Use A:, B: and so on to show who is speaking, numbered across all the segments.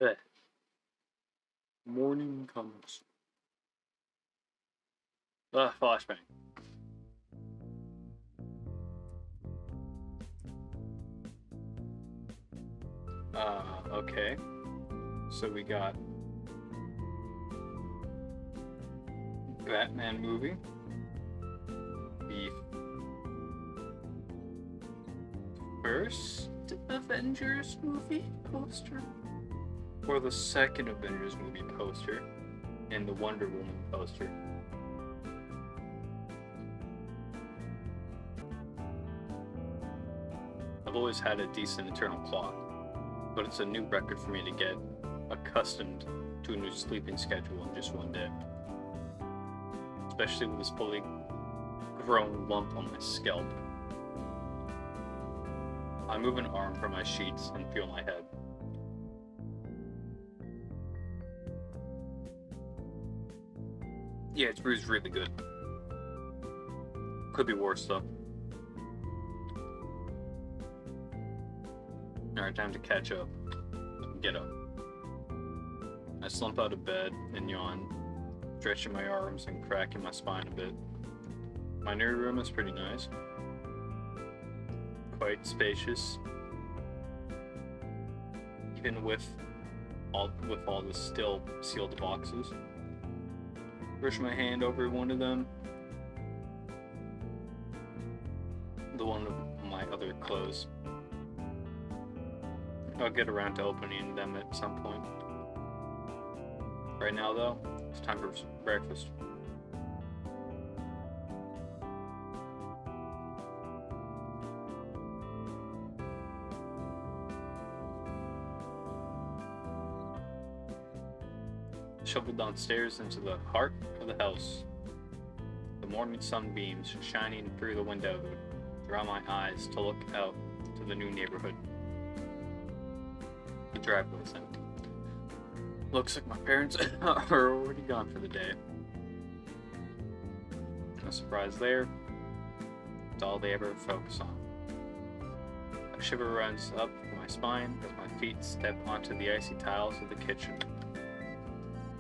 A: Eh, morning comes. Flashbang. Okay. So we got Batman movie, the first Avengers movie poster, or the second Avengers movie poster, and the Wonder Woman poster. I've always had a decent internal clock, but it's a new record for me to get accustomed to a new sleeping schedule in just one day. Especially with this fully grown lump on my scalp. I move an arm from my sheets and feel my head. Yeah, it's bruised really good. Could be worse though. Alright, time to catch up. Get up. I slump out of bed and yawn, stretching my arms and cracking my spine a bit. My new room is pretty nice. Quite spacious. Even with all the still sealed boxes. Brush my hand over one of them. The one of my other clothes. I'll get around to opening them at some point. Right now, though, it's time for breakfast. Shoveled downstairs into the heart of the house. The morning sunbeams shining through the window draw my eyes to look out to the new neighborhood. The driveway's empty. Looks like my parents are already gone for the day. No surprise there. It's all they ever focus on. A shiver runs up my spine as my feet step onto the icy tiles of the kitchen.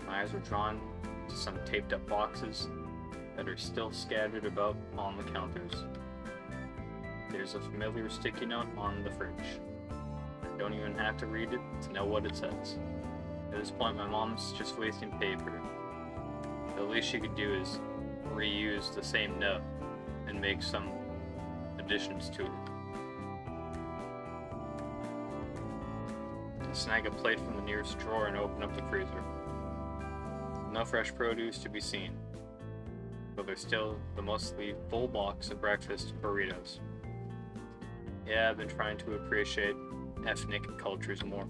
A: My eyes are drawn to some taped up boxes that are still scattered about on the counters. There's a familiar sticky note on the fridge. I don't even have to read it to know what it says. At this point, my mom's just wasting paper. The least she could do is reuse the same note and make some additions to it. I snag a plate from the nearest drawer and open up the freezer. No fresh produce to be seen, but there's still the mostly full box of breakfast burritos. Yeah, I've been trying to appreciate ethnic cultures more.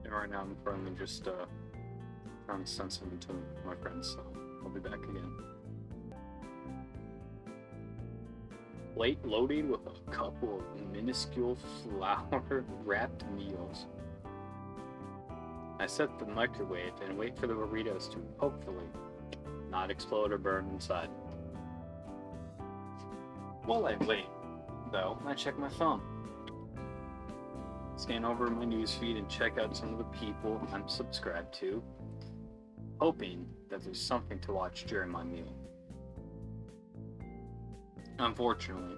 A: And right now I'm currently just trying to send something to my friends, so I'll be back again. Plate loaded with a couple of minuscule flour wrapped meals. I set the microwave and wait for the burritos to, hopefully, not explode or burn inside. While I wait, though, I check my phone. Scan over my newsfeed and check out some of the people I'm subscribed to, hoping that there's something to watch during my meal. Unfortunately,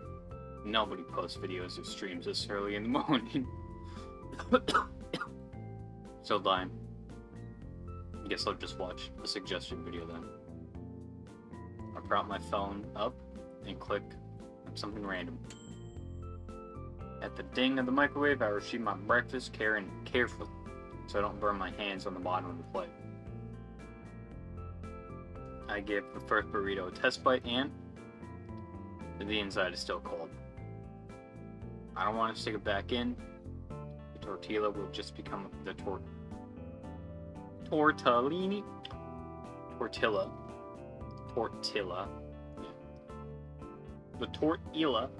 A: nobody posts videos or streams this early in the morning. So fine. I guess I'll just watch a suggested video then. I prop my phone up and click on something random. At the ding of the microwave, I retrieve my breakfast carefully so I don't burn my hands on the bottom of the plate. I give the first burrito a test bite and the inside is still cold. I don't want to stick it back in. The tortilla will just become the tortilla. The tortilla.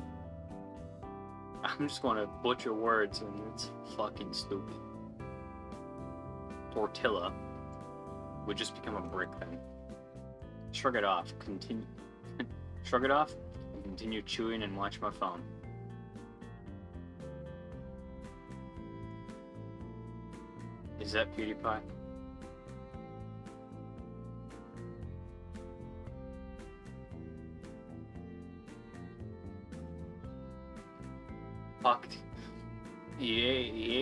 A: I'm just going to butcher words and it's fucking stupid. Tortilla would just become a brick then. Shrug it off. Shrug it off and continue chewing and watch my phone. Is that PewDiePie? Fuck. He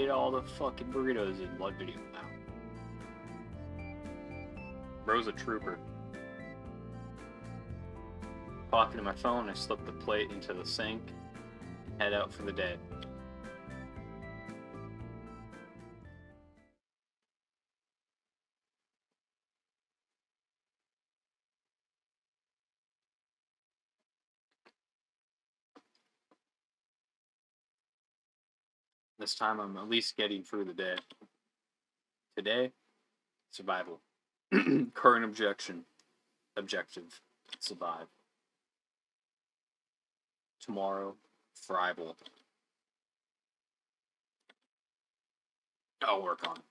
A: ate all the fucking burritos in one video now. Bro's a trooper. Pocketing my phone, I slip the plate into the sink, head out for the day. This time I'm at least getting through the day. Today, survival. Current objective, survive. Tomorrow, thrival. I'll work on it.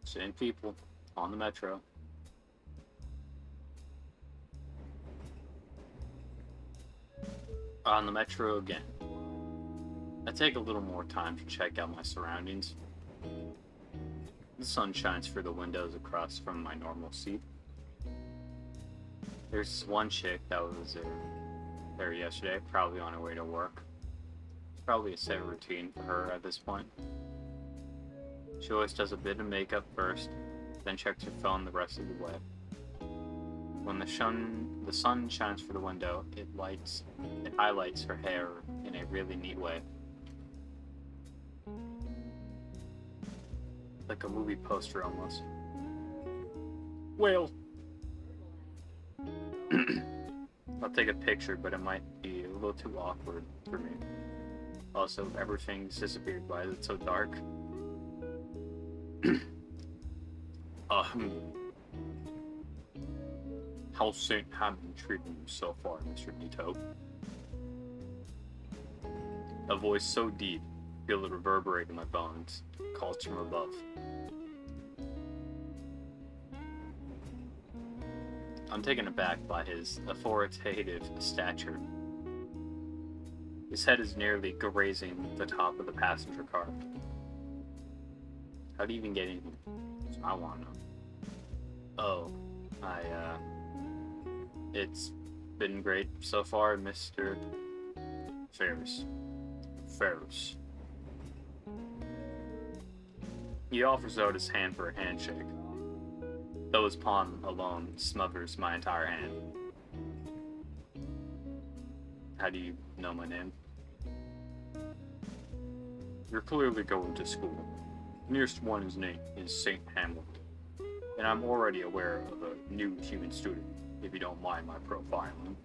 A: Same people on the metro. On the metro again. I take a little more time to check out my surroundings. The sun shines through the windows across from my normal seat. There's one chick that was there yesterday, probably on her way to work. Probably a set routine for her at this point. She always does a bit of makeup first, then checks her phone the rest of the way. When the sun shines through the window, it highlights her hair in a really neat way. Like a movie poster almost. Whale! I'll take a picture, but it might be a little too awkward for me. Also, everything's disappeared. Why is it so dark? How's St. Hammond treating you so far, Mr. Nito? A voice so deep, feel it reverberate in my bones, calls from above. I'm taken aback by his authoritative stature. His head is nearly grazing the top of the passenger car. How do you even get in here? So I want to know. Oh, it's been great so far, Mr. Ferris. He offers out his hand for a handshake, though his palm alone smothers my entire hand. How do you know my name? You're clearly going to school. The nearest one is St. Hamlet. and I'm already aware of a new human student, if you don't mind my profiling.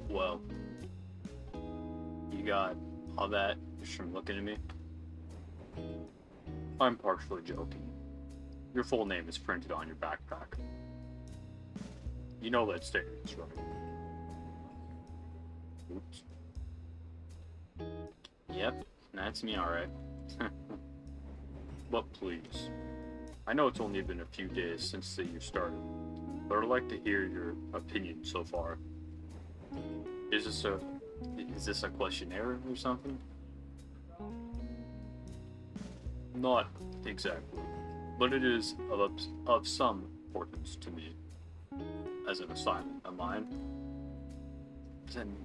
A: Well, you got all that just from looking at me? I'm partially joking. Your full name is printed on your backpack. You know that statement, right? Oops. Yep, that's me, alright. But please, I know it's only been a few days since the year started, but I'd like to hear your opinion so far. Is this a questionnaire or something? Not exactly, but it is of some importance to me as an assignment of mine. Then,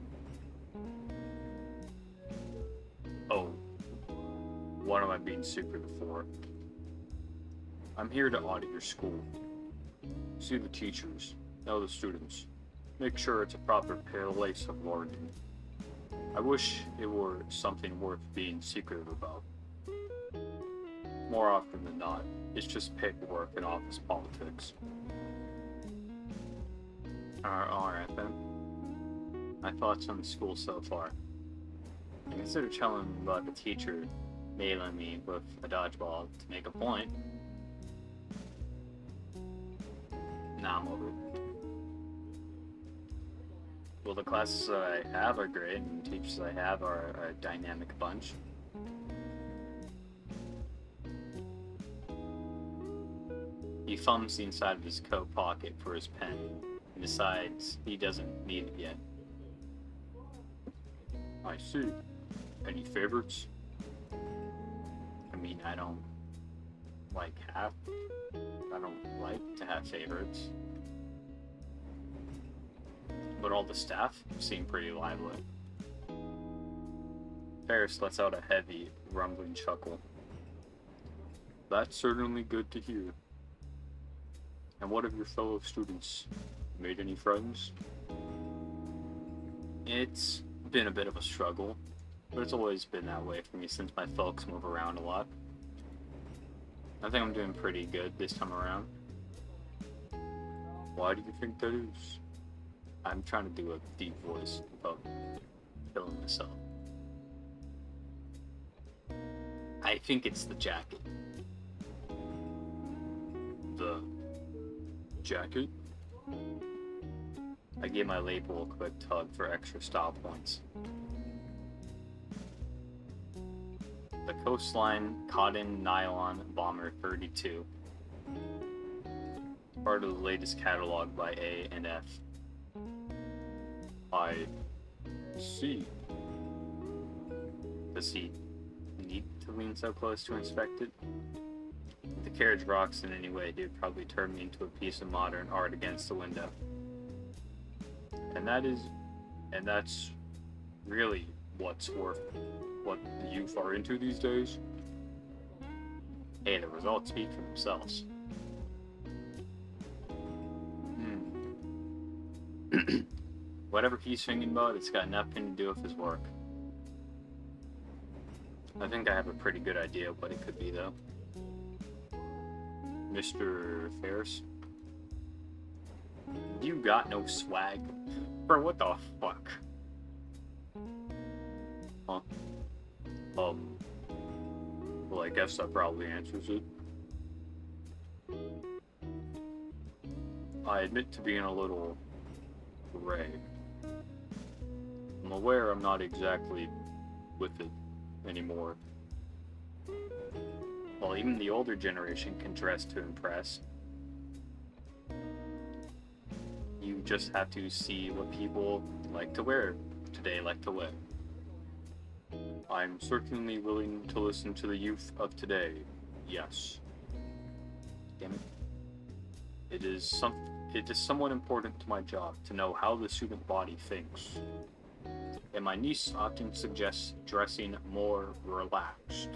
A: oh, what am I being secretive for? I'm here to audit your school. See the teachers, know the students, make sure it's a proper place of learning. I wish it were something worth being secretive about. More often than not, it's just paperwork and office politics. Alright then. My thoughts on the school so far. I consider telling about the teacher mailing me with a dodgeball to make a point. Nah, I'm over it. Well, the classes that I have are great, and the teachers I have are a dynamic bunch. He thumbs the inside of his coat pocket for his pen and decides he doesn't need it yet. I see. Any favorites? I mean, I don't like to have favorites. But all the staff seem pretty lively. Ferris lets out a heavy, rumbling chuckle. That's certainly good to hear. And what of your fellow students? Made any friends? It's been a bit of a struggle, but it's always been that way for me since my folks move around a lot. I think I'm doing pretty good this time around. Why do you think that is? I'm trying to do a deep voice without killing myself. I think it's the jacket. The jacket? I gave my label a quick tug for extra style points. The Coastline Cotton Nylon Bomber 32. Part of the latest catalog by A and F. I see. Does he need to lean so close to inspect it? If the carriage rocks in any way, it would probably turn me into a piece of modern art against the window. And that's really what's worth what the youth are into these days. Hey, the results speak for themselves. Whatever he's thinking about, it's got nothing to do with his work. I think I have a pretty good idea of what it could be, though. Mr. Ferris? You got no swag? Bro, what the fuck? Huh? Well, I guess that probably answers it. I admit to being a little gray. I'm aware I'm not exactly with it anymore. Well, even the older generation can dress to impress. You just have to see what people like to wear today like to wear. I'm certainly willing to listen to the youth of today, yes. Damn it. It is somewhat important to my job to know how the student body thinks. And my niece often suggests dressing more relaxed,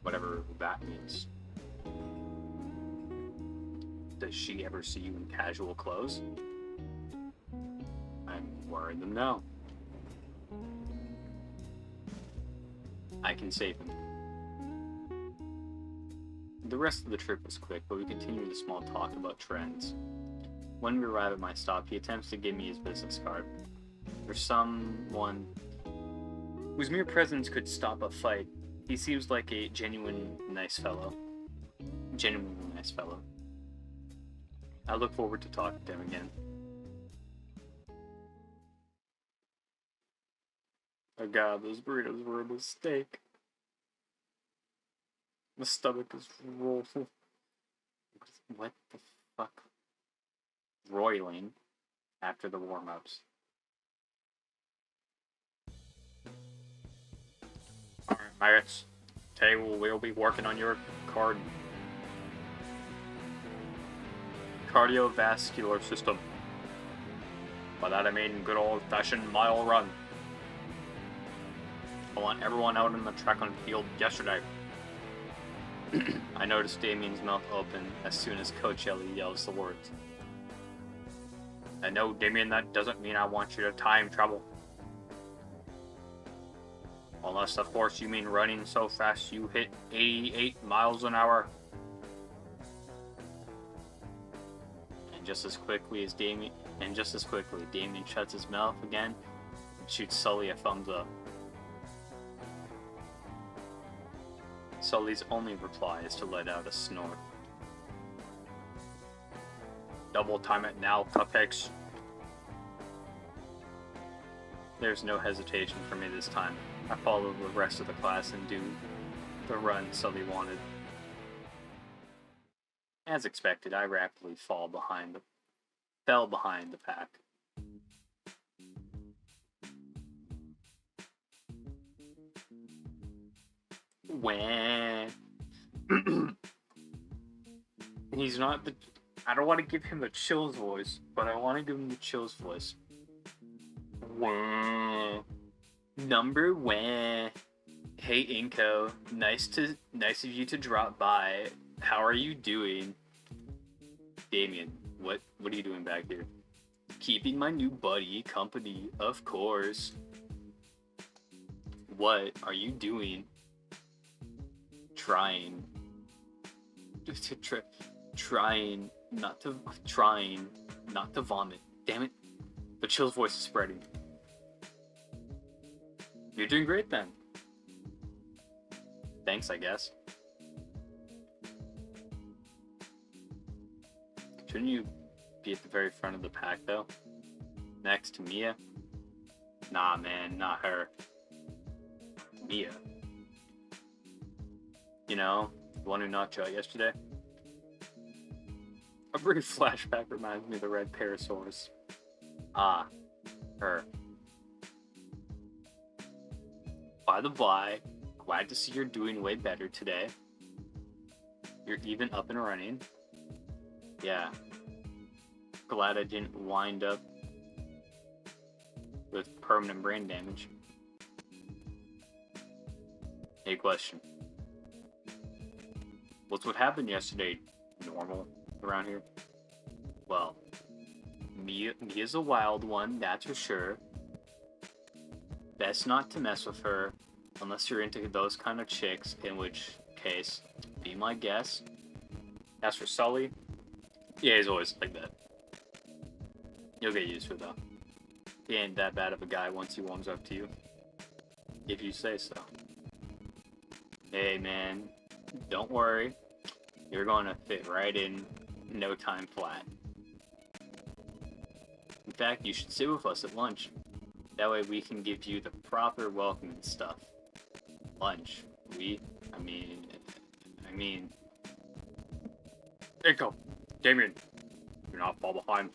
A: whatever that means. Does she ever see you in casual clothes? I'm wearing them now. I can save them. The rest of the trip was quick, but we continued a small talk about trends. When we arrive at my stop, he attempts to give me his business card. For someone whose mere presence could stop a fight, he seems like a genuinely nice fellow. I look forward to talking to him again. Oh god, those burritos were a mistake. My stomach is rolling. What the fuck? Roiling after the warm-ups. Alright, Magnets. Today we'll be working on your cardiovascular system. By that I mean good old-fashioned mile run. I want everyone out in the track and field yesterday. I noticed Damien's mouth open as soon as Coach Ellie yells the words. And no, Damien, that doesn't mean I want you to time travel. Unless, of course, you mean running so fast you hit 88 miles an hour. And just as quickly, Damien shuts his mouth again and shoots Sully a thumbs up. Sully's only reply is to let out a snort. Double time it now, cupcakes. There's no hesitation for me this time. I follow the rest of the class and do the run Sully wanted. As expected, I rapidly fell behind the pack. Wah. He's not the... I don't want to give him the Chills voice, but I want to give him the Chills voice. Wah. Number one. Hey Inko, nice of you to drop by. How are you doing? Damien, what are you doing back here? Keeping my new buddy company, of course. What are you doing? Trying not to vomit. Damn it. The Chill's voice is spreading. You're doing great then. Thanks, I guess. Shouldn't you be at the very front of the pack, though? Next to Mia? Nah, man, not her. Mia. You know, the one who knocked you out yesterday? A brief flashback reminds me of the red Parasaurus. Ah, her. By the by, glad to see you're doing way better today. You're even up and running. Yeah. Glad I didn't wind up with permanent brain damage. Hey, question. Was what happened yesterday normal around here? Well, Mia's a wild one, that's for sure. Best not to mess with her unless you're into those kind of chicks, in which case, be my guest. As for Sully, yeah, he's always like that. You'll get used to it though. He ain't that bad of a guy once he warms up to you. If you say so. Hey man, don't worry. You're going to fit right in no time flat. In fact, you should sit with us at lunch. That way we can give you the proper welcome and stuff. Lunch. I mean... Inko! Damien! Do not fall behind.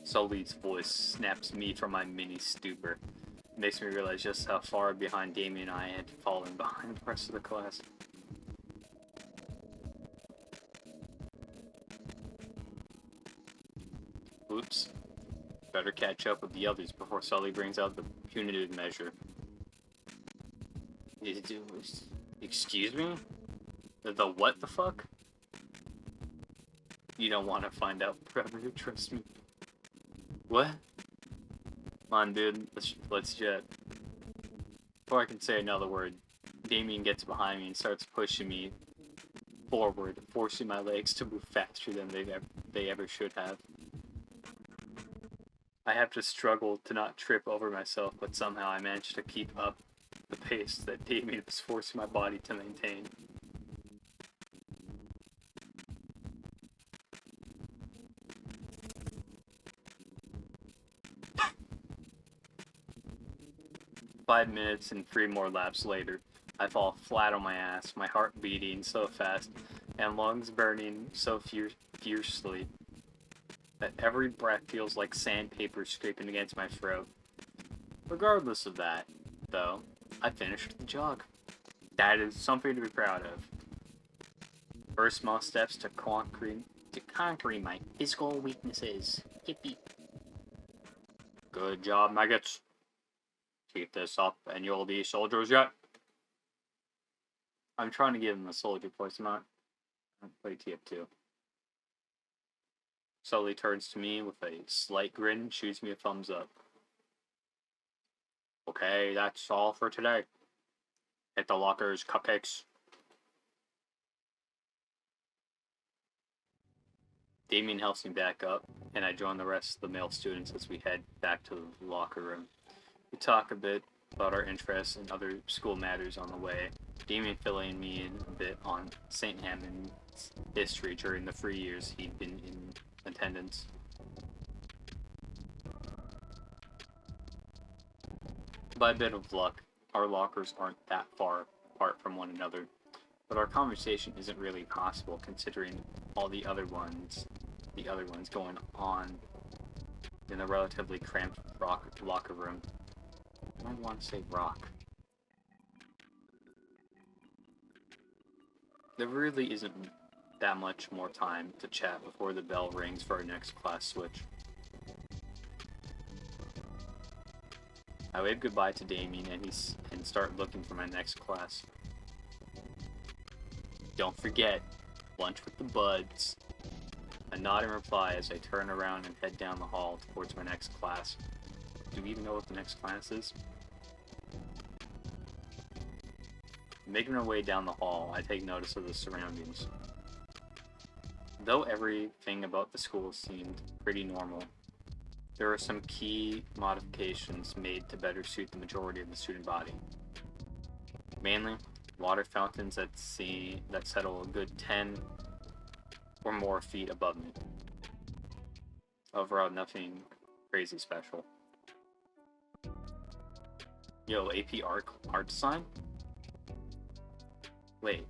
A: Sully's voice snaps me from my mini stupor. It makes me realize just how far behind Damien and I had fallen behind the rest of the class. Oops. Better catch up with the others before Sully brings out the punitive measure. Excuse me? The what the fuck? You don't want to find out forever, trust me. What? Come on, dude. Let's jet. Before I can say another word, Damien gets behind me and starts pushing me forward, forcing my legs to move faster than they ever should have. I have to struggle to not trip over myself, but somehow I manage to keep up the pace that Damien was forcing my body to maintain. Five minutes and 3 more laps later, I fall flat on my ass, my heart beating so fast, and lungs burning so fiercely that every breath feels like sandpaper scraping against my throat. Regardless of that, though, I finished the jog. That is something to be proud of. First small steps to conquering my physical weaknesses. Yippee. Good job, maggots. Keep this up and you'll be soldiers yet. I'm trying to give him a soldier voice, I'm not play TF2. Sully turns to me with a slight grin and shoots me a thumbs up. Okay, that's all for today. Hit the lockers, cupcakes. Damien helps me back up, and I join the rest of the male students as we head back to the locker room. We talk a bit about our interests and other school matters on the way, Damien filling me in a bit on St. Hammond's history during the 3 years he'd been in attendance. By a bit of luck, our lockers aren't that far apart from one another, but our conversation isn't really possible considering all the other ones going on in the relatively cramped locker room. I don't want to say rock. There really isn't that much more time to chat before the bell rings for our next class switch. I wave goodbye to Damien and start looking for my next class. Don't forget, lunch with the buds. I nod in reply as I turn around and head down the hall towards my next class. Do we even know what the next class is? Making our way down the hall, I take notice of the surroundings. Though everything about the school seemed pretty normal, there are some key modifications made to better suit the majority of the student body. Mainly, water fountains that settle a good 10 or more feet above me. Overall, nothing crazy special. Yo, AP art design? Wait.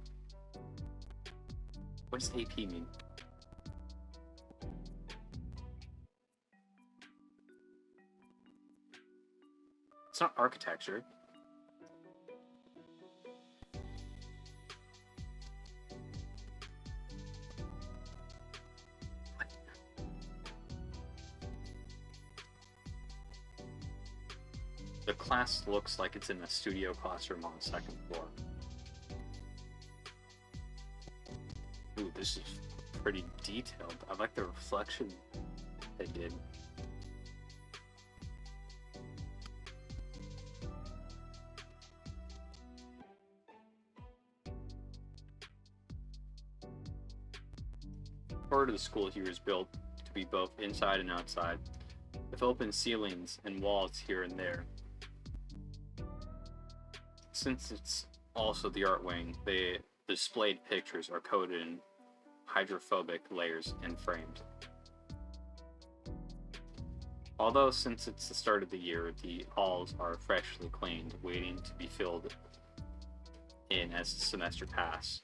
A: What does AP mean? It's not architecture. The class looks like it's in a studio classroom on the 2nd floor. Ooh, this is pretty detailed. I like the reflection they did. Part of the school here is built to be both inside and outside, with open ceilings and walls here and there. Since it's also the art wing, the displayed pictures are coated in hydrophobic layers and framed. Although since it's the start of the year, the halls are freshly cleaned, waiting to be filled in as the semesters pass.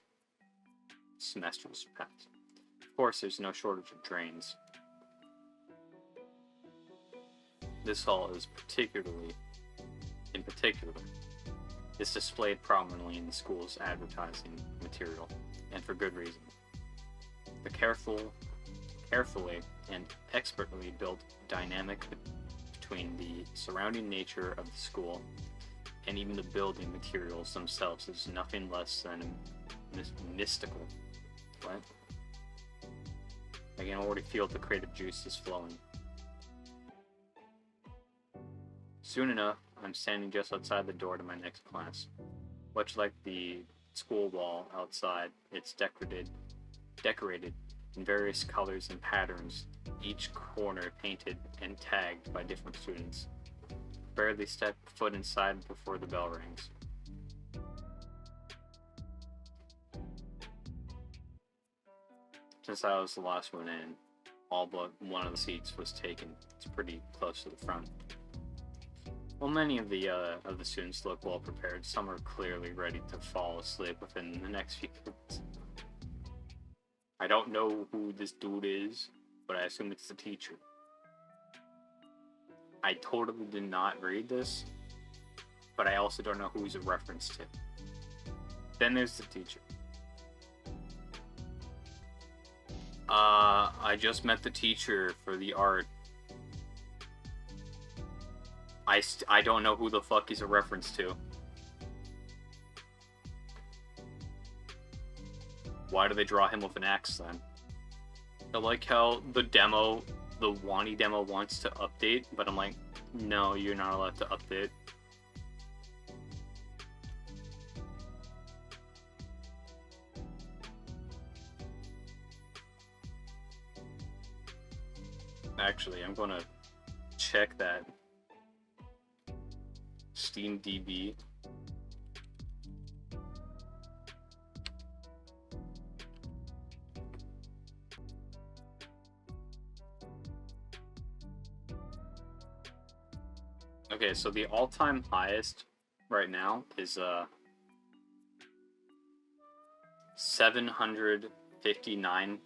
A: Of course, there's no shortage of drains. This hall is in particular, is displayed prominently in the school's advertising material, and for good reason. The carefully and expertly built dynamic between the surrounding nature of the school and even the building materials themselves is nothing less than mystical. What? I can already feel the creative juices flowing. Soon enough, I'm standing just outside the door to my next class. Much like the school wall outside, it's decorated in various colors and patterns, each corner painted and tagged by different students. Barely step foot inside before the bell rings. Since I was the last one in, all but one of the seats was taken. It's pretty close to the front. While many of the students look well prepared, some are clearly ready to fall asleep within the next few minutes. I don't know who this dude is, but I assume it's the teacher. I totally did not read this, but I also don't know who he's a reference to. Then there's the teacher. I just met the teacher for the art. I don't know who the fuck he's a reference to. Why do they draw him with an axe then? I like how the Wani demo wants to update, but I'm like, no, you're not allowed to update. Actually, I'm gonna check that SteamDB. Okay, so the all-time highest right now is 759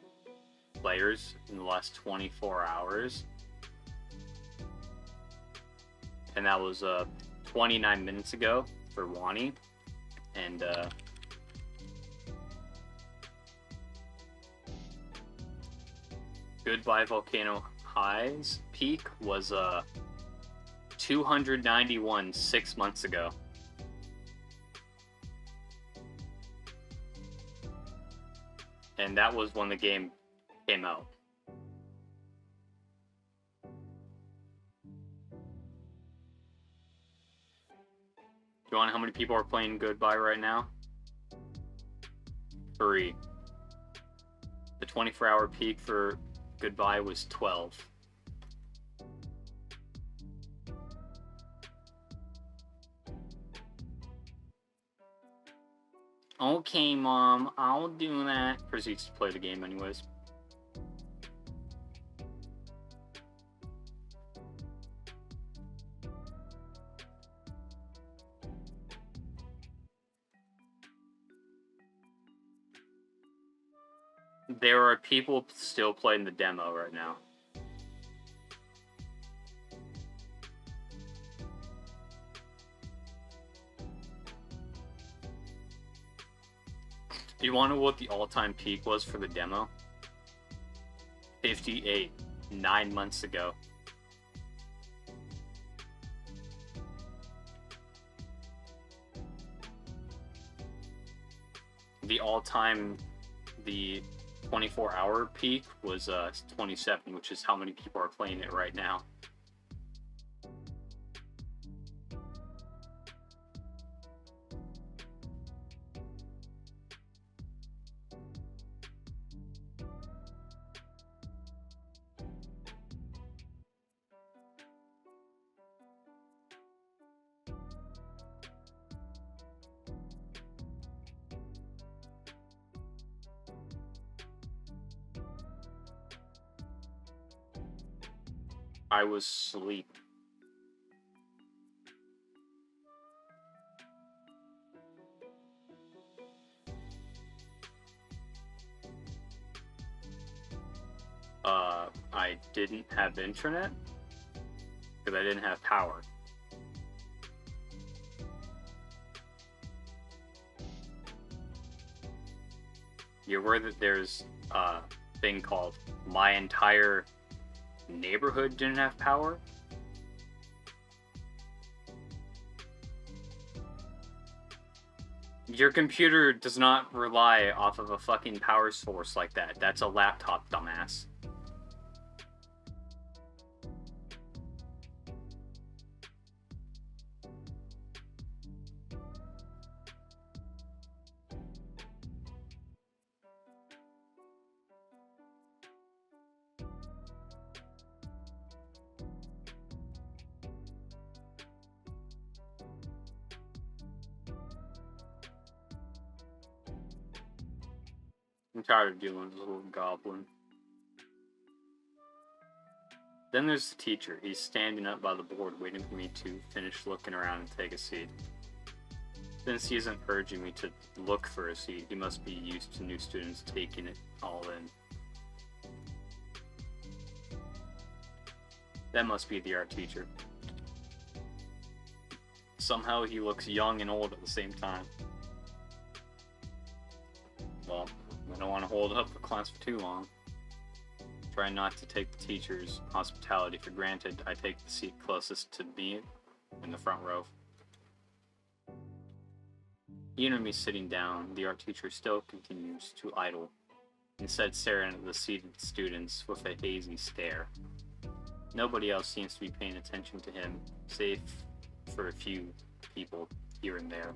A: players in the last 24 hours. And that was 29 minutes ago for Wani. And Goodbye Volcano High's peak was 291 6 months ago. And that was when the game came out. Do you want to know how many people are playing Goodbye right now? 3. The 24-hour peak for Goodbye was 12. Okay, Mom, I'll do that. Proceeds to play the game anyways. There are people still playing the demo right now. Do you want to know what the all-time peak was for the demo? 58, 9 months ago. The 24-hour peak was 27, which is how many people are playing it right now. I was asleep. I didn't have internet because I didn't have power. You're aware that there's a thing called my entire neighborhood didn't have power? Your computer does not rely off of a fucking power source like that. That's a laptop, dumbass. I'm tired of dealing with this little goblin. Then there's the teacher. He's standing up by the board waiting for me to finish looking around and take a seat. Since he isn't urging me to look for a seat, he must be used to new students taking it all in. That must be the art teacher. Somehow he looks young and old at the same time. Well, I don't want to hold up the class for too long. Try not to take the teacher's hospitality for granted. I take the seat closest to me in the front row. Even with me sitting down, the art teacher still continues to idle, instead staring at the seated students with a hazy stare. Nobody else seems to be paying attention to him, save for a few people here and there.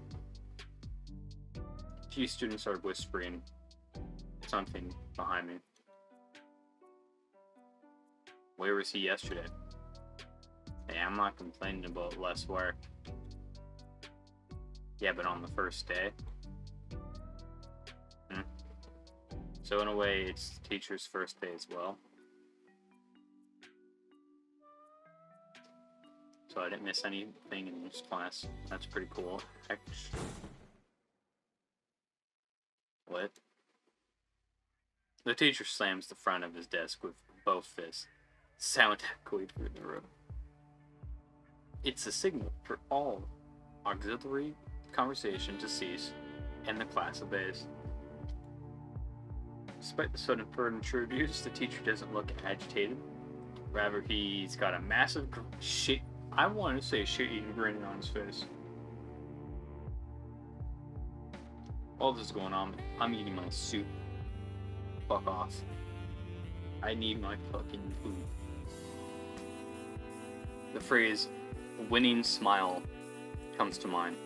A: A few students are whispering something behind me. Where was he yesterday? Hey, I'm not complaining about less work. Yeah, but on the first day? So in a way, it's the teacher's first day as well. So I didn't miss anything in this class. That's pretty cool. What? The teacher slams the front of his desk with both fists. Sound echoed through the room. It's a signal for all auxiliary conversation to cease, and the class obeys. Despite the sudden furniture abuse, the teacher doesn't look agitated. Rather, he's got a massive I want to say shit-eating grin on his face. All this is going on, I'm eating my soup. Fuck off. I need my fucking food. The phrase, winning smile, comes to mind.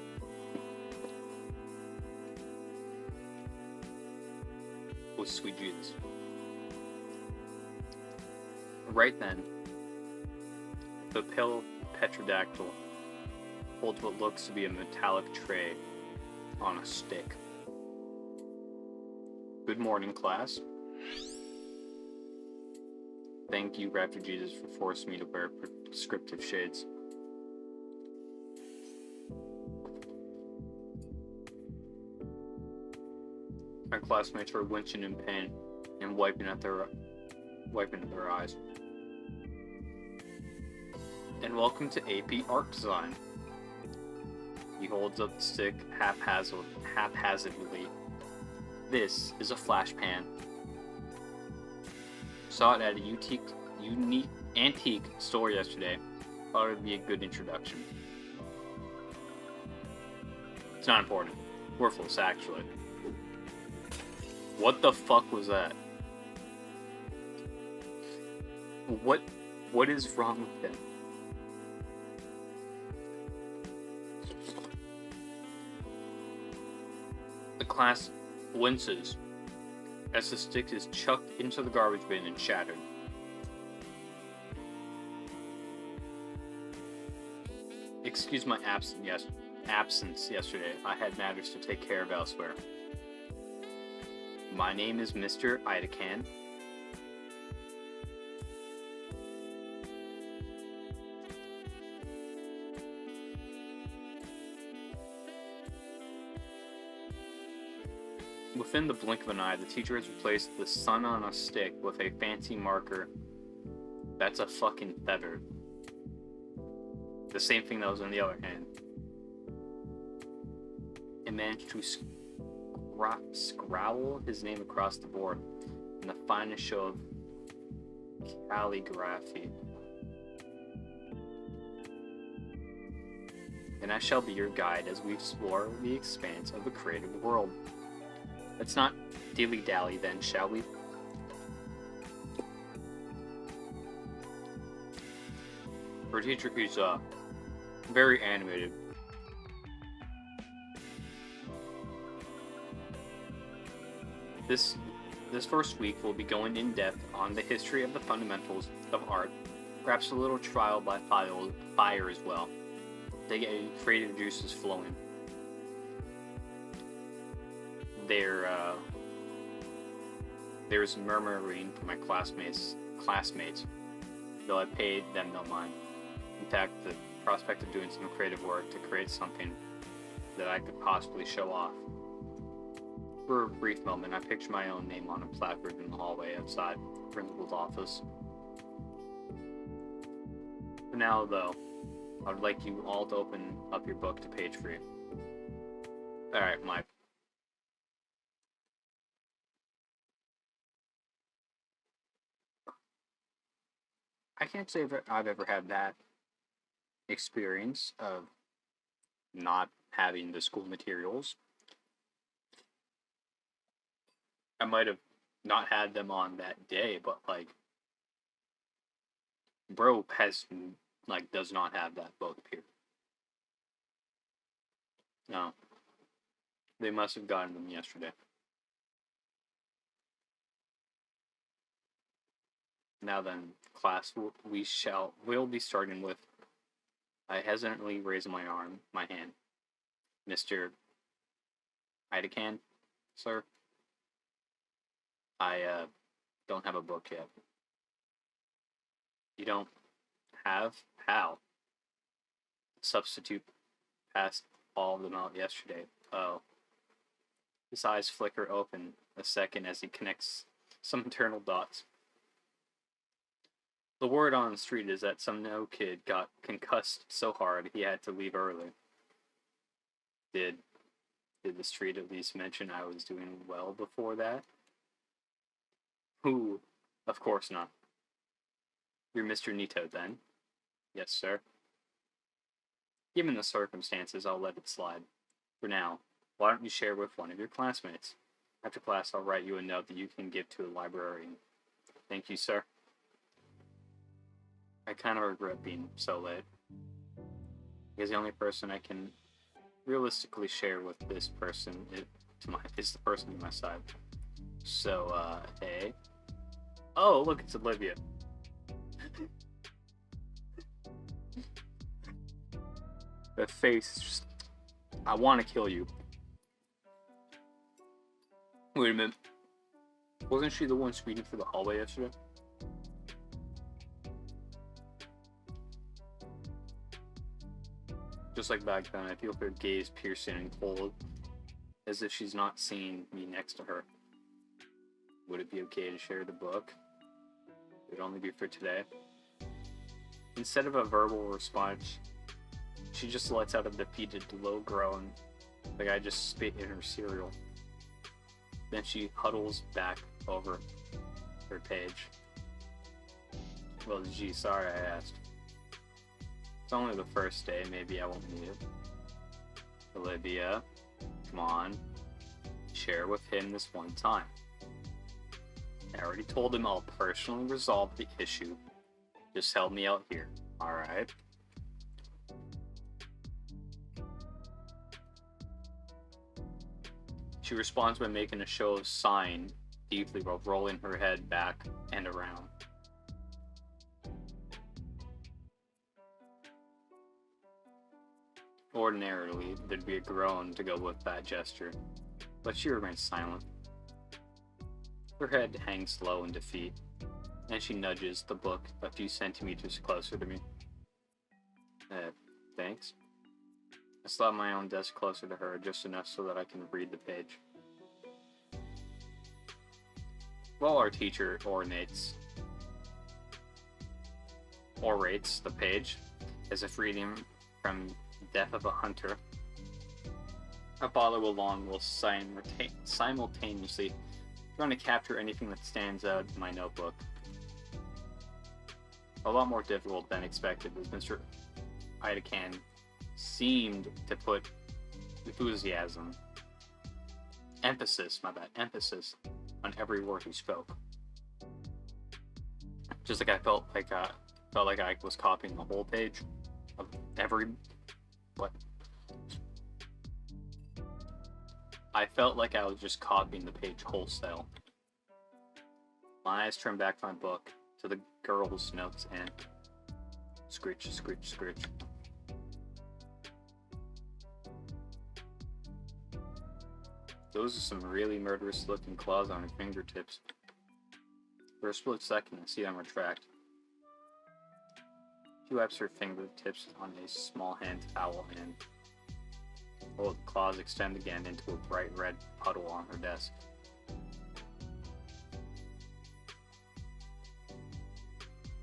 A: Oh, sweet Jesus. Right then, the pale petrodactyl holds what looks to be a metallic tray on a stick. Good morning, class. Thank you, Raptor Jesus, for forcing me to wear prescriptive shades. My classmates are winching in pain and wiping at their eyes. And welcome to AP Art Design. He holds up the stick haphazardly. This is a flash pan. Saw it at a unique antique store yesterday. Thought it would be a good introduction. It's not important. Worthless, actually. What the fuck was that? What is wrong with him? The class winces as the stick is chucked into the garbage bin and shattered. Excuse my absence yesterday. I had matters to take care of elsewhere. My name is Mr. Idacan. Within the blink of an eye, the teacher has replaced the sun on a stick with a fancy marker. That's a fucking feather. The same thing that was in the other hand. It managed to scrawl his name across the board in the finest show of calligraphy. And I shall be your guide as we explore the expanse of the creative world. Let's not dilly-dally then, shall we? For a teacher who's very animated, this first week we'll be going in depth on the history of the fundamentals of art, perhaps a little trial by fire as well. They get creative juices flowing. There was murmuring from my classmates, though I paid them no mind. In fact, the prospect of doing some creative work to create something that I could possibly show off. For a brief moment, I pictured my own name on a placard in the hallway outside the principal's office. For now, though, I would like you all to open up your book to page 3. Alright, Mike. I can't say I've ever had that experience of not having the school materials. I might have not had them on that day, but like, bro does not have that book here. No. They must have gotten them yesterday. Now then, class, we'll be starting with. I hesitantly raise my hand. Mr. Idacan, sir? I don't have a book yet. You don't have? How? Substitute passed all of them out yesterday. Oh. His eyes flicker open a second as he connects some internal dots. The word on the street is that some no kid got concussed so hard he had to leave early. Did the street at least mention I was doing well before that? Who? Of course not. You're Mr. Nito, then? Yes, sir. Given the circumstances, I'll let it slide. For now, why don't you share with one of your classmates? After class, I'll write you a note that you can give to a librarian. Thank you, sir. I kind of regret being so late. Because the only person I can realistically share with this person is the person to my side. So, hey. Oh, look, it's Olivia. The face is just... I want to kill you. Wait a minute. Wasn't she the one speeding through the hallway yesterday? Just like back then, I feel her gaze piercing and cold, as if she's not seeing me next to her. Would it be okay to share the book? It would only be for today. Instead of a verbal response, she just lets out a defeated low groan, like I just spit in her cereal. Then she huddles back over her page. Well, gee, sorry I asked. It's only the first day, maybe I won't need it. Olivia, come on. Share with him this one time. I already told him I'll personally resolve the issue. Just help me out here, alright? She responds by making a show of sighing deeply while rolling her head back and around. Ordinarily, there'd be a groan to go with that gesture, but she remains silent. Her head hangs low in defeat, and she nudges the book a few centimeters closer to me. Thanks? I slide my own desk closer to her, just enough so that I can read the page. While our teacher orates the page, as if reading from Death of a Hunter, I follow along while simultaneously trying to capture anything that stands out in my notebook. A lot more difficult than expected, as Mr. Idacan seemed to put emphasis on every word he spoke. Just like I felt like I was copying the whole page of every... What? I felt like I was just copying the page wholesale. My eyes turned back to my book, to the girl's notes, and... Scritch, scritch, scritch. Those are some really murderous looking claws on her fingertips. For a split second, I see them retract. She wipes her fingertips on a small hand towel and the claws extend again into a bright red puddle on her desk.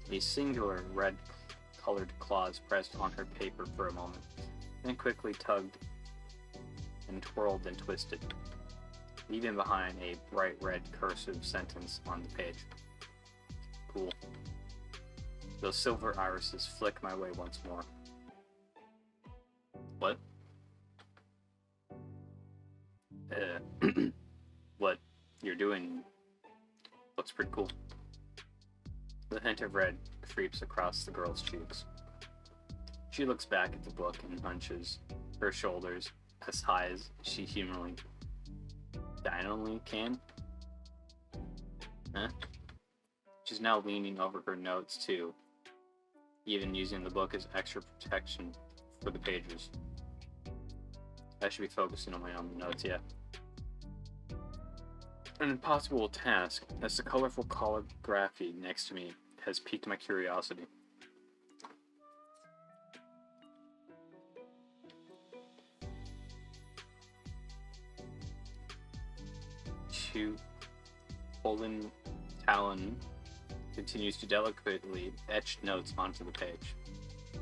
A: A singular red-colored claws pressed on her paper for a moment, then quickly tugged and twirled and twisted, leaving behind a bright red cursive sentence on the page. Cool. Those silver irises flick my way once more. What? What you're doing looks pretty cool. The hint of red creeps across the girl's cheeks. She looks back at the book and hunches her shoulders as high as she humanly can. Huh? She's now leaning over her notes too, even using the book as extra protection for the pages. I should be focusing on my own notes, yeah. An impossible task, as the colorful calligraphy next to me has piqued my curiosity. Holden Talon continues to delicately etch notes onto the page,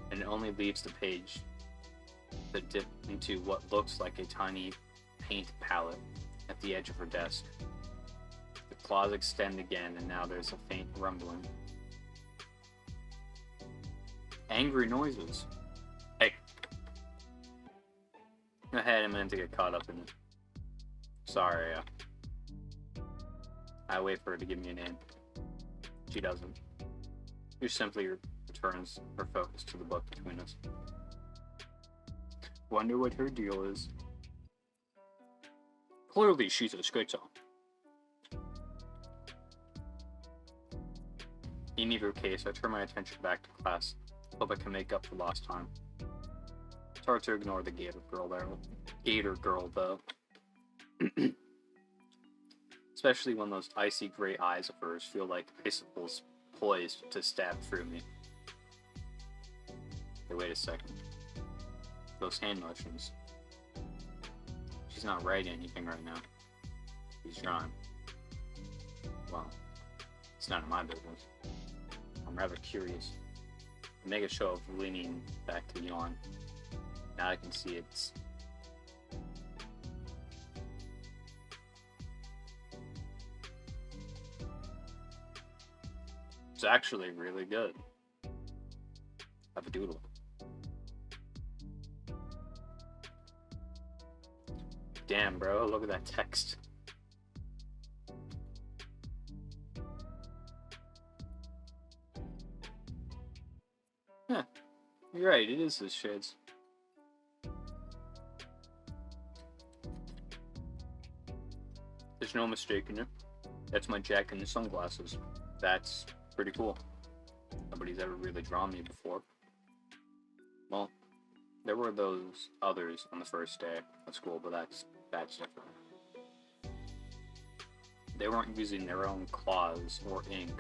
A: and it only leaves the page to dip into what looks like a tiny paint palette at the edge of her desk. The claws extend again, and now there's a faint rumbling. Angry noises. Hey. Go ahead, I meant to get caught up in it. Sorry, I wait for her to give me a name. She doesn't. She simply returns her focus to the book between us. Wonder what her deal is. Clearly she's a schizo. In either case, I turn my attention back to class. Hope I can make up for lost time. It's hard to ignore the Gator girl though. Especially when those icy gray eyes of hers feel like icicles poised to stab through me. Hey, wait a second. Those hand motions. She's not writing anything right now. She's drawing. Well, it's none of my business. I'm rather curious. I make a show of leaning back to yawn. Now I can see it's... It's actually really good. Have a doodle. Damn, bro, look at that text. Huh, you're right, it is his shades. There's no mistaking it. That's my jacket and sunglasses. That's pretty cool. Nobody's ever really drawn me before. Well, there were those others on the first day of school, but that's different. They weren't using their own claws or ink.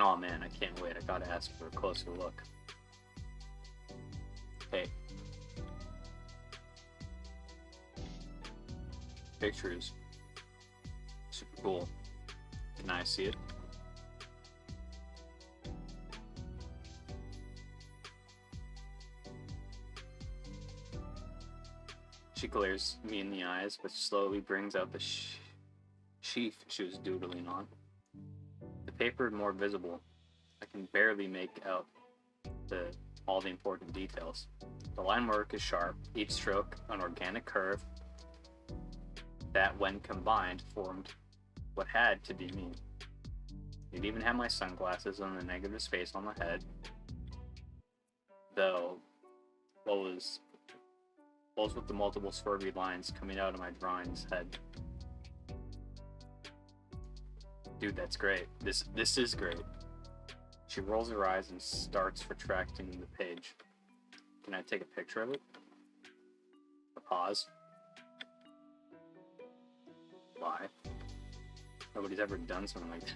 A: Oh man, I can't wait. I gotta ask for a closer look. Hey. Pictures. Super cool. Can I see it? She glares me in the eyes, but slowly brings out the sheath she was doodling on. The paper is more visible. I can barely make out all the important details. The line work is sharp, each stroke an organic curve that, when combined, formed what had to be me. It even had my sunglasses and the negative space on the head. Though, what was with the multiple swervy lines coming out of my drawing's head. Dude, that's great. This is great. She rolls her eyes and starts retracting the page. Can I take a picture of it? Or pause? Why? Nobody's ever done something like that.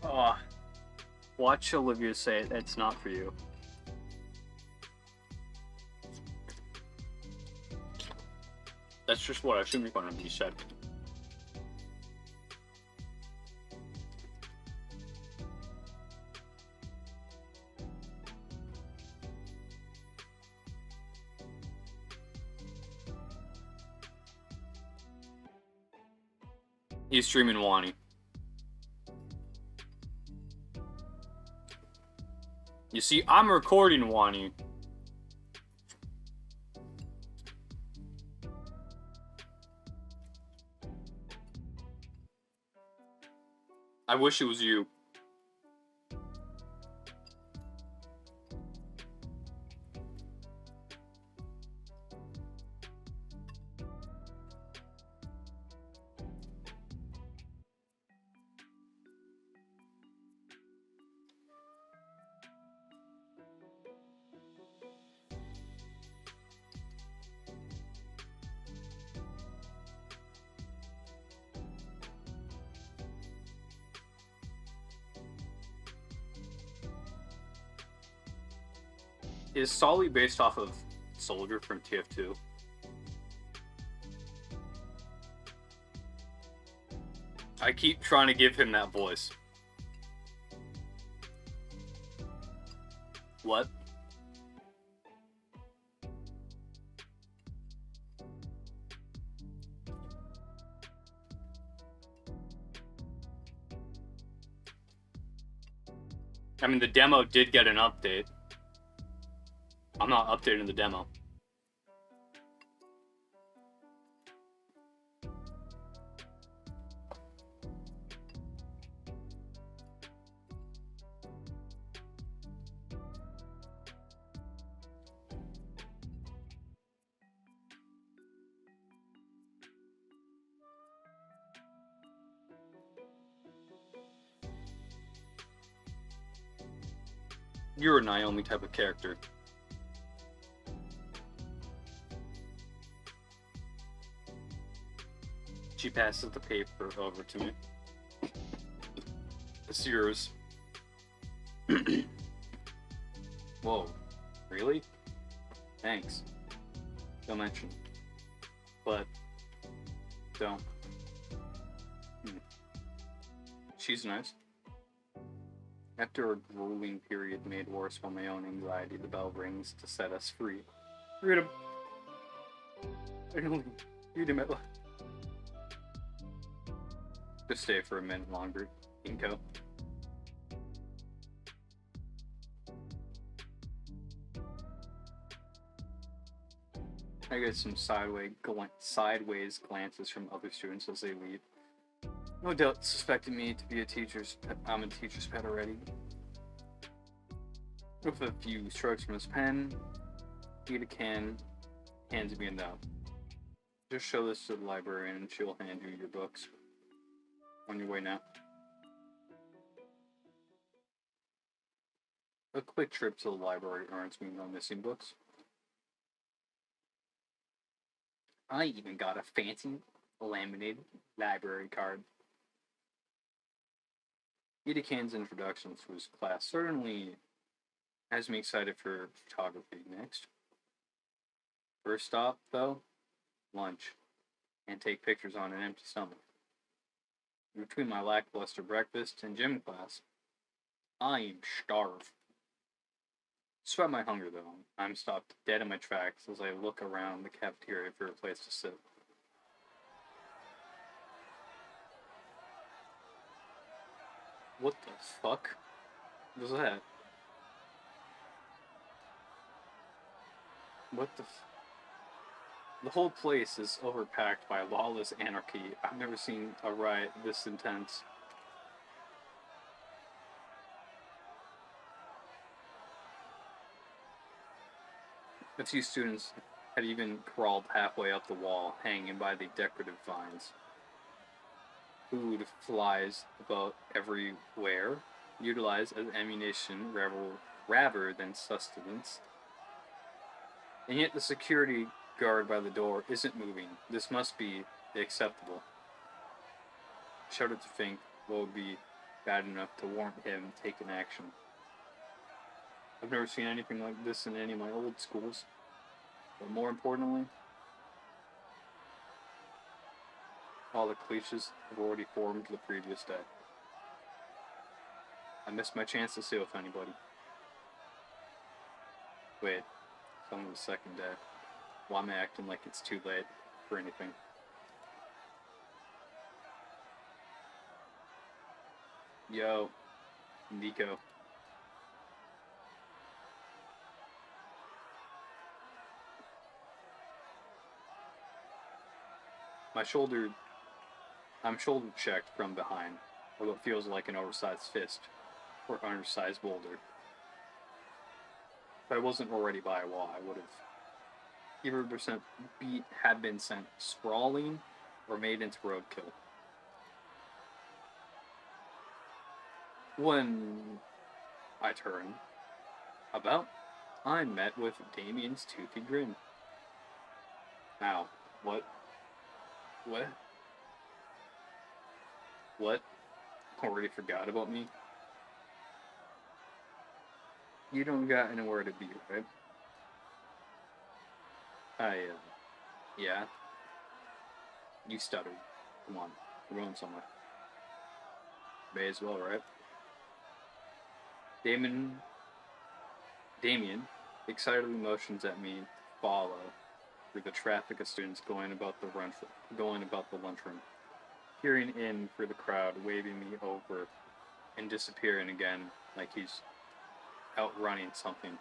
A: Oh, watch Olivia say it. It's not for you. That's just what I assume you're going to be said. He's streaming Wani. You see, I'm recording Wani. I wish it was you. Is Solly based off of Soldier from TF2? I keep trying to give him that voice. What? I mean, the demo did get an update. I'm not updating the demo. You're a Naomi type of character. She passes the paper over to me. It's yours. Whoa. Really? Thanks. Don't mention. But don't. She's nice. After a grueling period made worse by my own anxiety, the bell rings to set us free. Read him. Read him. Just stay for a minute longer, Inko. I get some sideways glances from other students as they leave. No doubt suspecting me to be I'm a teacher's pet already. With a few strokes from his pen, Ada hands me a note. Just show this to the librarian and she'll hand you your books. On your way now. A quick trip to the library earns me no missing books. I even got a fancy laminated library card. Edecan's introduction to his class certainly has me excited for photography next. First stop, though, lunch, and take pictures on an empty stomach. Between my lackluster breakfast and gym class, I am starved. Despite my hunger, though, I'm stopped dead in my tracks as I look around the cafeteria for a place to sit. What the fuck was that? What the The whole place is overpacked by lawless anarchy. I've never seen a riot this intense. A few students had even crawled halfway up the wall, hanging by the decorative vines. Food flies about everywhere, utilized as ammunition rather than sustenance. And yet the security guard by the door isn't moving. This must be acceptable. shuddered to think what would be bad enough to warrant him taking action. I've never seen anything like this in any of my old schools, but more importantly, all the cliches have already formed the previous day. I missed my chance to see with anybody. Wait, it's only the second day. Why am I acting like it's too late for anything? Yo, Nico. I'm shoulder checked from behind, or what feels like an oversized fist, or undersized boulder. If I wasn't already by a wall, I would have either had been sent sprawling or made into roadkill. When I turned about, I met with Damien's toothy grin. Now, what? What? What? Already forgot about me? You don't got anywhere to be, right? Yeah? You stuttered. Come on, we're going somewhere. May as well, right? Damien excitedly motions at me to follow through the traffic of students going about the lunchroom, peering in through the crowd, waving me over, and disappearing again like he's outrunning something.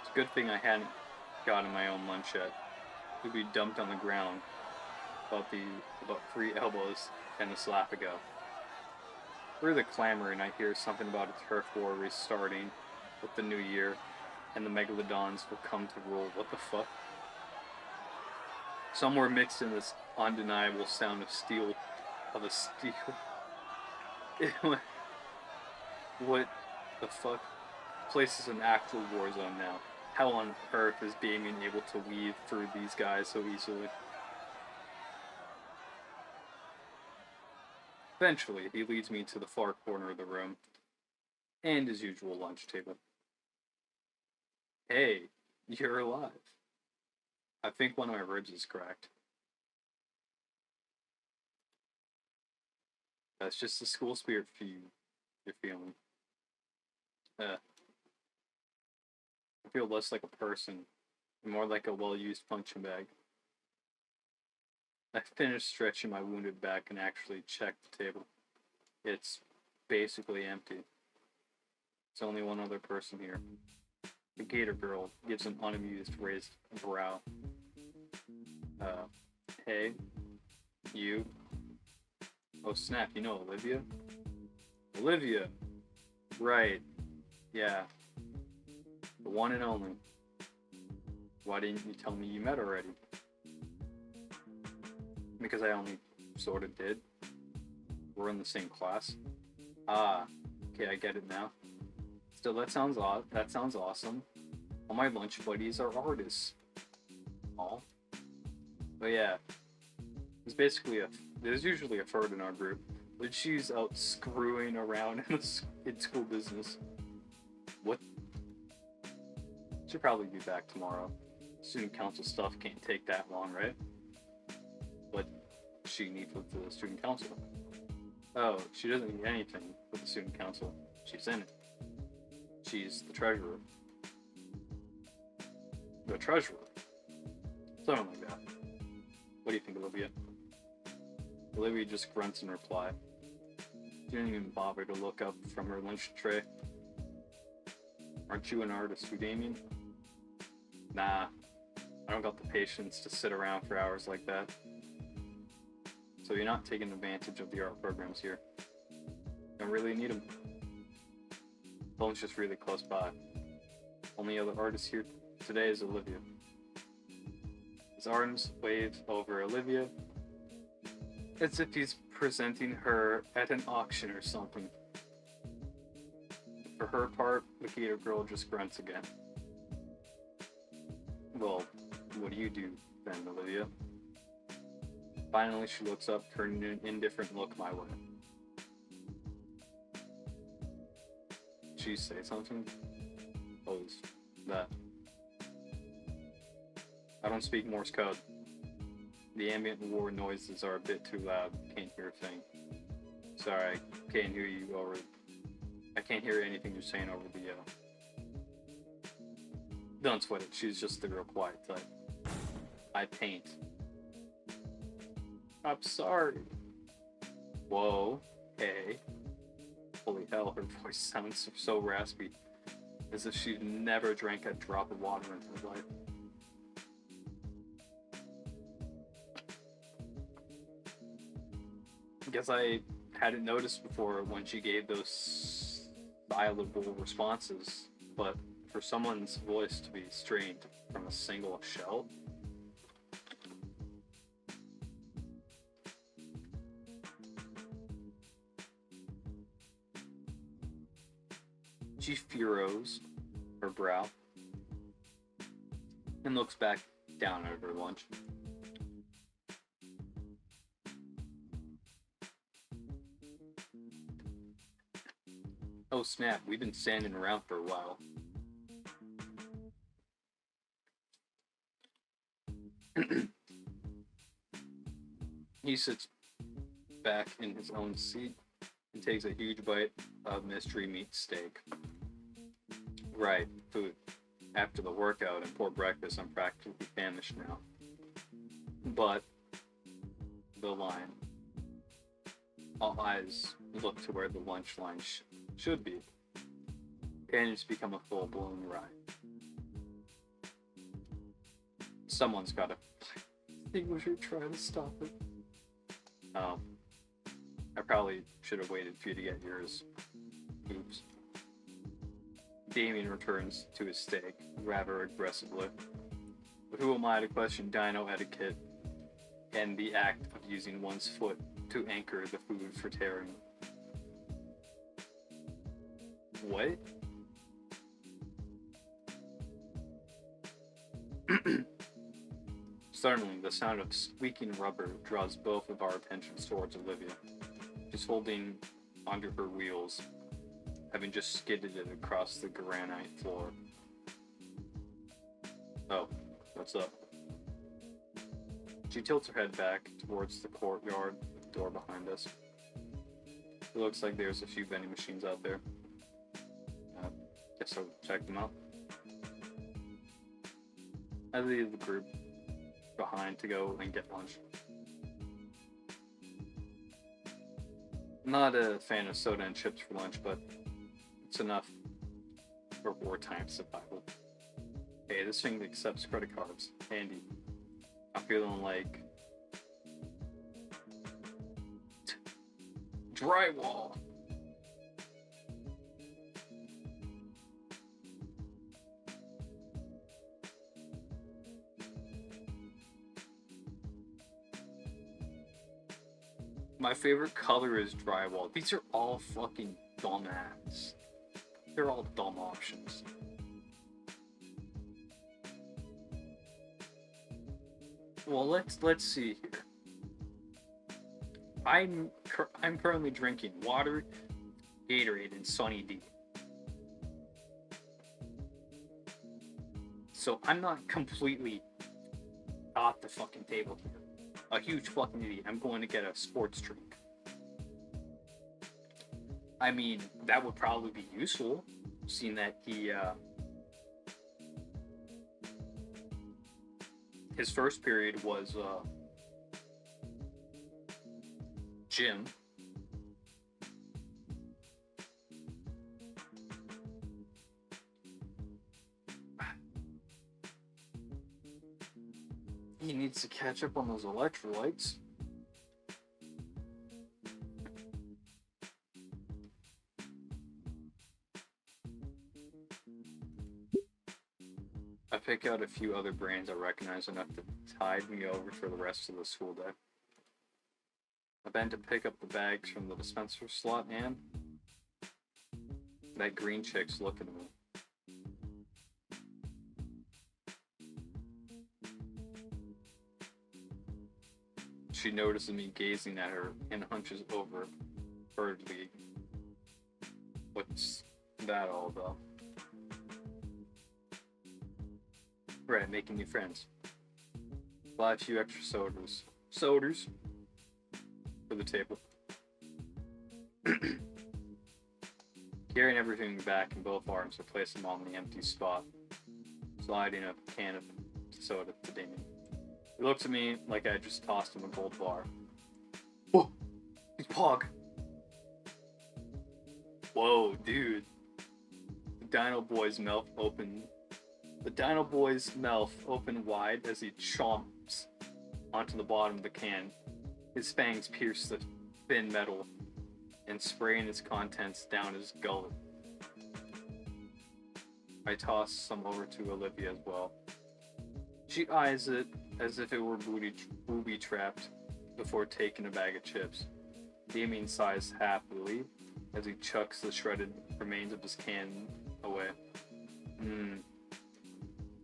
A: It's a good thing I hadn't gotten my own lunch yet. It would be dumped on the ground about 3 elbows and a slap ago. Through the clamor, and I hear something about a turf war restarting with the new year, and the megalodons will come to rule. What the fuck? Somewhere mixed in this undeniable sound of a steel. What the fuck? This place is an actual war zone now. How on earth is Damien able to weave through these guys so easily? Eventually, he leads me to the far corner of the room, and his usual lunch table. Hey, you're alive. I think one of my ribs is cracked. That's just the school spirit you're feeling. I feel less like a person, and more like a well-used punching bag. I finished stretching my wounded back and actually checked the table. It's basically empty. There's only one other person here. The Gator girl gives an unamused raised brow. Hey, you. Oh snap, you know Olivia? Olivia! Right. Yeah. The one and only. Why didn't you tell me you met already? Because I only sort of did. We're in the same class. Ah, okay, I get it now. Still, that sounds awesome. All my lunch buddies are artists. All. But yeah, there's usually a third in our group, but she's out screwing around in school business. What? She'll probably be back tomorrow. Student council stuff can't take that long, right? What she needs with the student council? Oh, she doesn't need anything with the student council. She's in it. She's the treasurer. The treasurer? Something like that. What do you think, Olivia? Olivia just grunts in reply. She didn't even bother to look up from her lunch tray. Aren't you an artist too, Damien? Nah, I don't got the patience to sit around for hours like that. So you're not taking advantage of the art programs here. Don't really need them. Phone's just really close by. Only other artist here today is Olivia. His arms wave over Olivia as if he's presenting her at an auction or something. For her part, the Gator girl just grunts again. Well, what do you do then, Olivia? Finally, she looks up, turning an indifferent look my way. She say something? What was that? I don't speak Morse code. The ambient war noises are a bit too loud. Can't hear a thing. Sorry, I can't hear you over. I can't hear anything you're saying over the. Don't sweat it. She's just the real quiet type. I paint. I'm sorry. Whoa. Hey. Holy hell, her voice sounds so raspy. As if she'd never drank a drop of water in her life. Guess I hadn't noticed before when she gave those silable responses, but for someone's voice to be strained from a single shell. She furrows her brow and looks back down at her lunch. Oh snap, we've been standing around for a while. He sits back in his own seat and takes a huge bite of mystery meat steak. Right, food. After the workout and poor breakfast, I'm practically famished now. But the line. All eyes look to where the lunch line should be. And it's become a full-blown ride. Someone's gotta extinguisher trying to stop it. I probably should have waited for you to get yours. Oops. Damien returns to his steak, rather aggressively. But who am I to question dino etiquette and the act of using one's foot to anchor the food for tearing? What? Suddenly, the sound of squeaking rubber draws both of our attentions towards Olivia. She's holding onto her wheels, having just skidded it across the granite floor. Oh, what's up? She tilts her head back towards the courtyard door behind us. It looks like there's a few vending machines out there. Guess I'll check them out. I leave the group behind to go and get lunch. I'm not a fan of soda and chips for lunch, but it's enough for wartime survival. Hey, this thing accepts credit cards. Handy. I'm feeling like drywall. My favorite color is drywall. These are all fucking dumbass. They're all dumb options. Well, let's see here. I'm currently drinking water, Gatorade, and Sunny D. So I'm not completely off the fucking table here. A huge fucking idiot. I'm going to get a sports drink. I mean, that would probably be useful, seeing that his first period was gym. He needs to catch up on those electrolytes. I pick out a few other brands I recognize enough to tide me over for the rest of the school day. I bend to pick up the bags from the dispenser slot and that green chick's looking at me. She notices me gazing at her and hunches over hurriedly. What's that all about? Right, making new friends. Buy a few extra sodas. Sodas for the table. Carrying everything back in both arms, I place them on the empty spot, sliding a can of soda to Damien. He looks at me like I just tossed him a gold bar. Whoa! He's Pog! Whoa, dude. The Dino Boy's mouth opened wide as he chomps onto the bottom of the can. His fangs pierce the thin metal and spraying its contents down his gullet. I toss some over to Olivia as well. She eyes it as if it were booby-trapped before taking a bag of chips. Damien sighs happily as he chucks the shredded remains of his can away.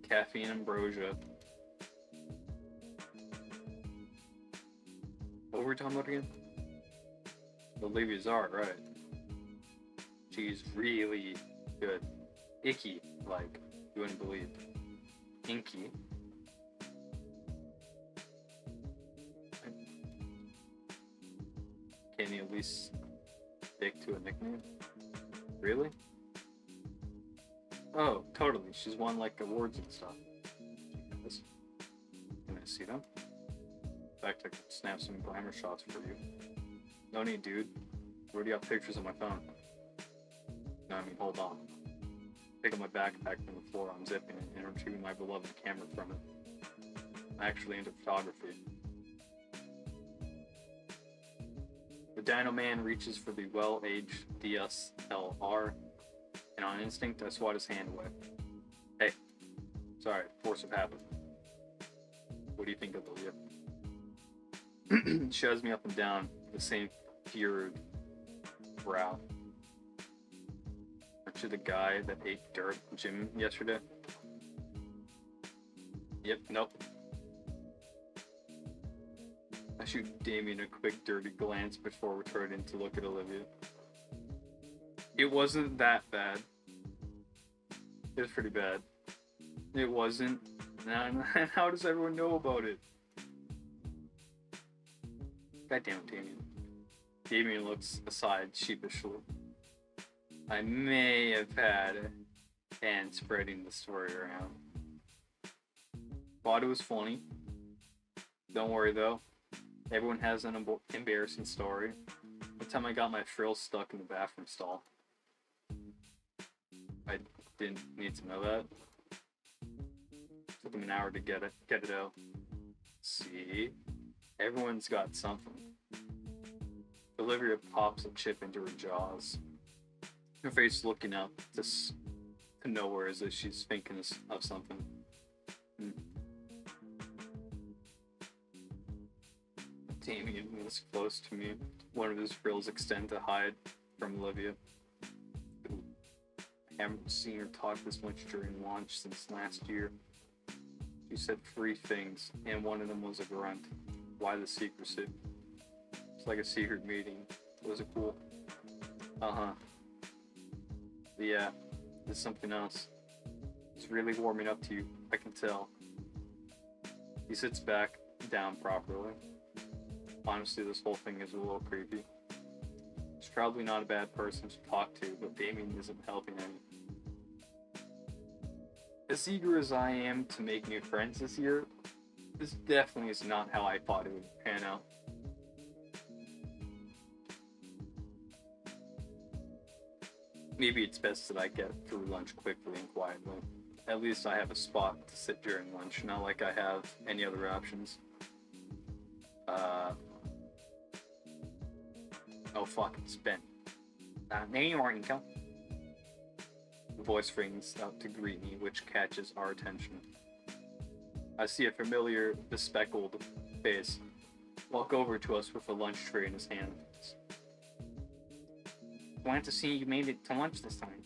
A: Caffeine ambrosia. What were we talking about again? Olivia's art, right. She's really good. Icky, like, you wouldn't believe. Inky. Can you at least stick to a nickname? Really? Oh, totally. She's won, like, awards and stuff. Can I see them? In fact, I could snap some glamour shots for you. No need, dude. Already got pictures on my phone. No, I mean, hold on. Pick up my backpack from the floor, unzipping it, and retrieving my beloved camera from it. I'm actually into photography. The Dino Man reaches for the well-aged DSLR, and on instinct, I swat his hand away. Hey, sorry, force of habit. What do you think of Olivia? Shoves me up and down, the same furrowed brow. Aren't you the guy that ate dirt at the gym yesterday? Yep, nope. I shoot Damien a quick dirty glance before returning to look at Olivia. It wasn't that bad. It was pretty bad. It wasn't. How does everyone know about it? Goddamn Damien. Damien looks aside sheepishly. I may have had a hand spreading the story around. Thought it was funny. Don't worry though. Everyone has an embarrassing story. The time I got my frills stuck in the bathroom stall. I didn't need to know that. Took him an hour to get it out. See? Everyone's got something. Olivia pops a chip into her jaws. Her face looking up to nowhere as if she's thinking of something. Damien was close to me. One of his frills extend to hide from Olivia. I haven't seen her talk this much during launch since last year. She said 3 things, and one of them was a grunt. Why the secrecy? It's like a secret meeting. Was it cool? Uh-huh. Yeah, there's something else. It's really warming up to you, I can tell. He sits back down properly. Honestly, this whole thing is a little creepy. He's probably not a bad person to talk to, but Damien isn't helping any. As eager as I am to make new friends this year, this definitely is not how I thought it would pan out. Maybe it's best that I get through lunch quickly and quietly. At least I have a spot to sit during lunch, not like I have any other options. Oh fuck, it's Ben. There you are, Inka. The voice rings out to greet me, which catches our attention. I see a familiar, bespectacled face walk over to us with a lunch tray in his hands. Glad to see you made it to lunch this time.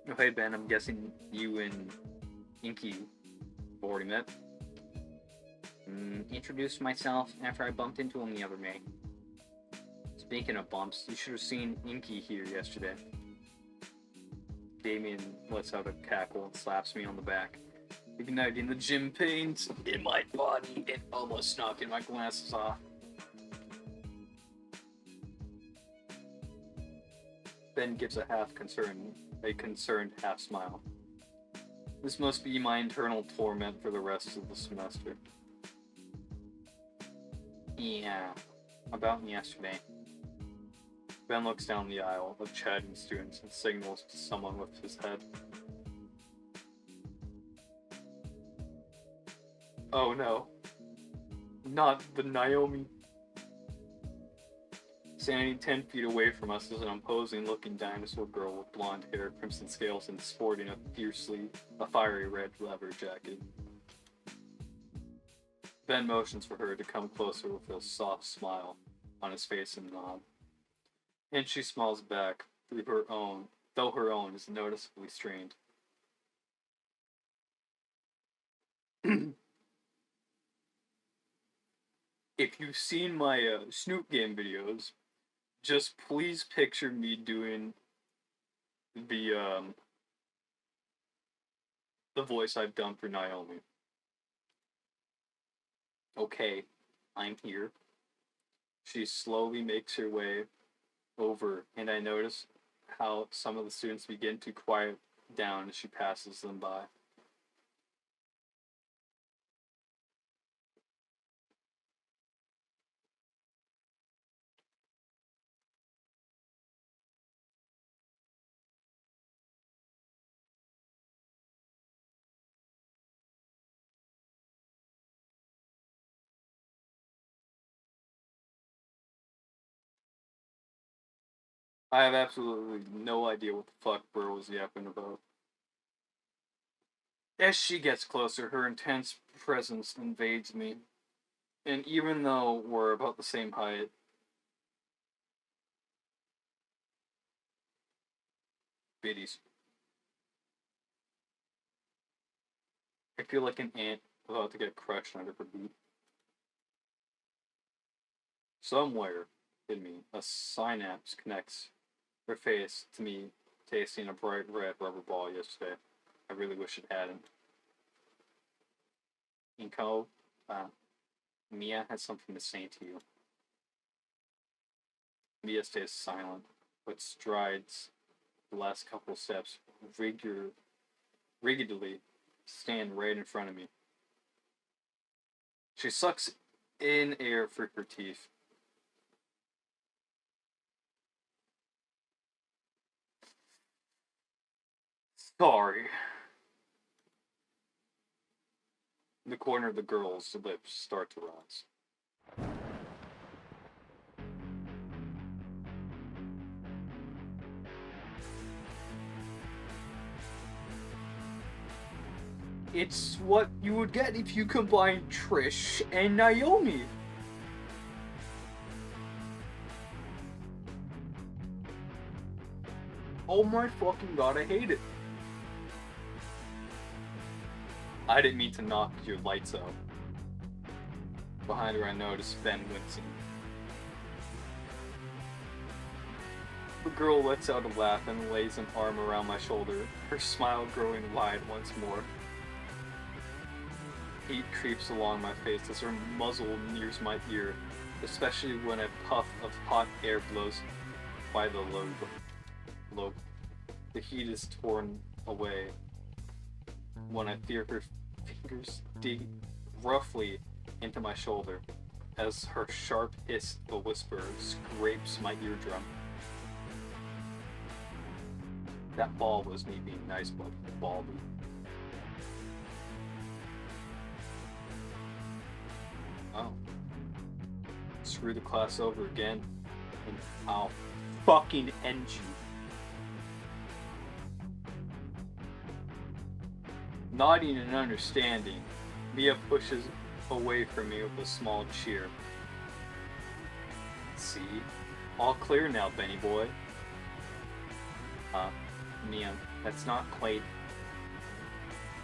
A: Oh, hey Ben, I'm guessing you and Inky already met? Introduced myself after I bumped into him the other day. Speaking of bumps, you should have seen Inky here yesterday. Damien lets out a cackle and slaps me on the back, igniting the gym pains in my body and almost knocking my glasses off. Ben gives a concerned half smile. This must be my internal torment for the rest of the semester. Yeah, about yesterday. Ben looks down the aisle of chatting students and signals to someone with his head. Oh no. Not the Naomi. Standing 10 feet away from us is an imposing-looking dinosaur girl with blonde hair, crimson scales, and sporting a fiery red leather jacket. Ben motions for her to come closer with a soft smile on his face and nod. And she smiles back, though her own is noticeably strained. If you've seen my Snoop Game videos, just please picture me doing the voice I've done for Naomi. Okay, I'm here. She slowly makes her way over, and I notice how some of the students begin to quiet down as she passes them by. I have absolutely no idea what the fuck Burr was yapping about. As she gets closer, her intense presence invades me. And even though we're about the same height, biddies. I feel like an ant about to get crushed under her boot. Somewhere in me, a synapse connects her face to me tasting a bright red rubber ball yesterday. I really wish it hadn't. Inko, Mia has something to say to you. Mia stays silent, but strides the last couple steps rigidly stand right in front of me. She sucks in air through her teeth. Sorry. In the corner of the girl's lips start to rise. It's what you would get if you combine Trish and Naomi. Oh my fucking god, I hate it. I didn't mean to knock your lights out. Behind her I noticed Ben wincing. The girl lets out a laugh and lays an arm around my shoulder, her smile growing wide once more. Heat creeps along my face as her muzzle nears my ear, especially when a puff of hot air blows by the lobe. The heat is torn away when I feel her fingers dig roughly into my shoulder as her sharp hiss of a whisper scrapes my eardrum. That ball was me being nice, but Baldy. Oh. Screw the class over again, and I'll fucking end you. Nodding and understanding, Mia pushes away from me with a small cheer. See? All clear now, Benny boy. Mia, that's not quite...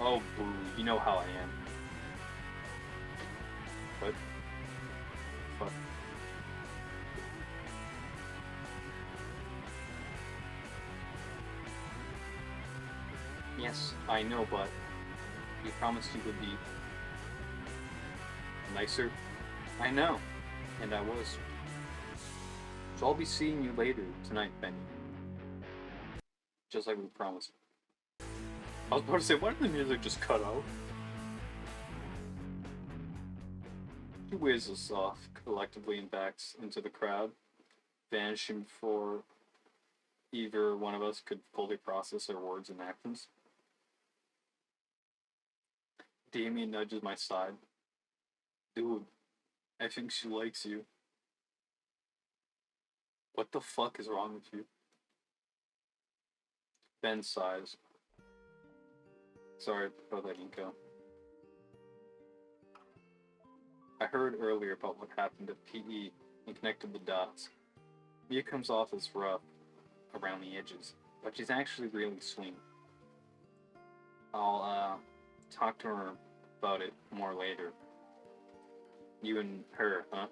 A: Oh, boo, you know how I am. Yes, I know, but you promised you would be nicer. I know, and I was. So I'll be seeing you later tonight, Benny. Just like we promised. I was about to say, why did the music just cut out? He waves us off collectively and backs into the crowd, vanishing before either one of us could fully process our words and actions. Damien nudges my side. Dude, I think she likes you. What the fuck is wrong with you? Ben sighs. Sorry about that, Inko. I heard earlier about what happened at PE and connected the dots. Mia comes off as rough around the edges, but she's actually really sweet. I'll talk to her about it more later. You and her, huh?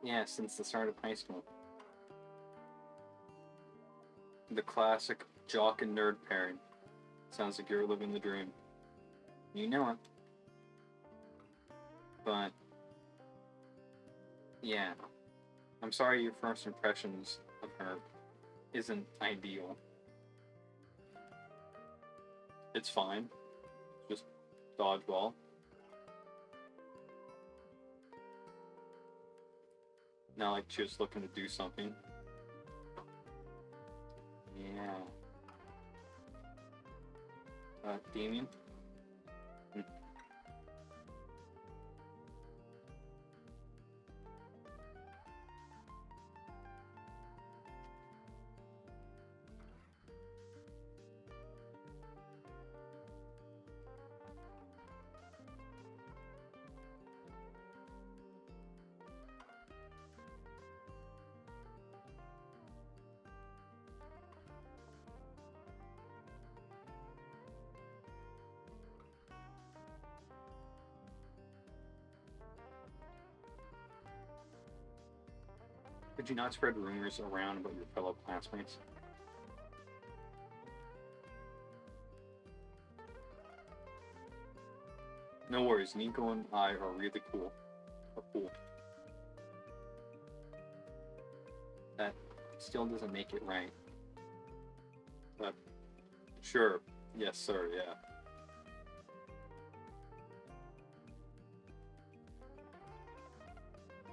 A: Yeah, since the start of high school. The classic jock and nerd pairing. Sounds like you're living the dream. You know it. But, yeah. I'm sorry your first impressions of her isn't ideal. It's fine. Just dodgeball. Not like she was looking to do something. Yeah. Damien? Did you not spread rumors around about your fellow classmates? No worries, Nico and I are really cool. That still doesn't make it right. But, sure. Yes, sir, yeah.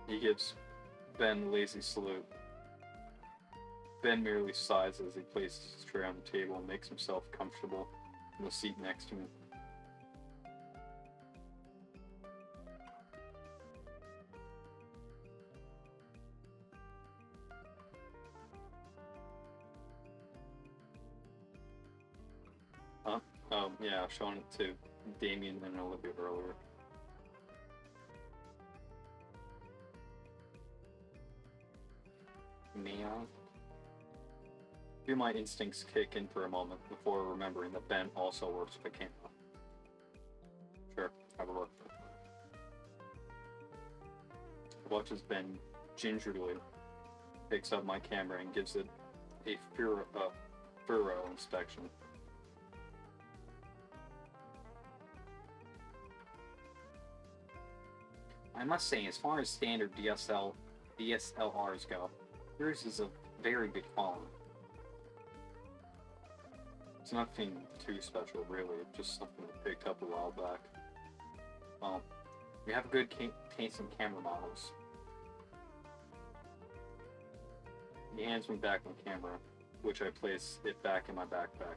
A: He gives Ben a lazy salute. Ben merely sighs as he places his tray on the table and makes himself comfortable in the seat next to me. Huh? Oh, yeah, I've shown it to Damien and Olivia earlier. Neon? Feel my instincts kick in for a moment before remembering that Ben also works with the camera. Sure, have a look. Watches Ben gingerly picks up my camera and gives it a thorough inspection. I must say, as far as standard DSLRs go, yours is of very good quality. It's nothing too special, really, just something I picked up a while back. Well, we have good taste in camera models. He hands me back my camera, which I place it back in my backpack.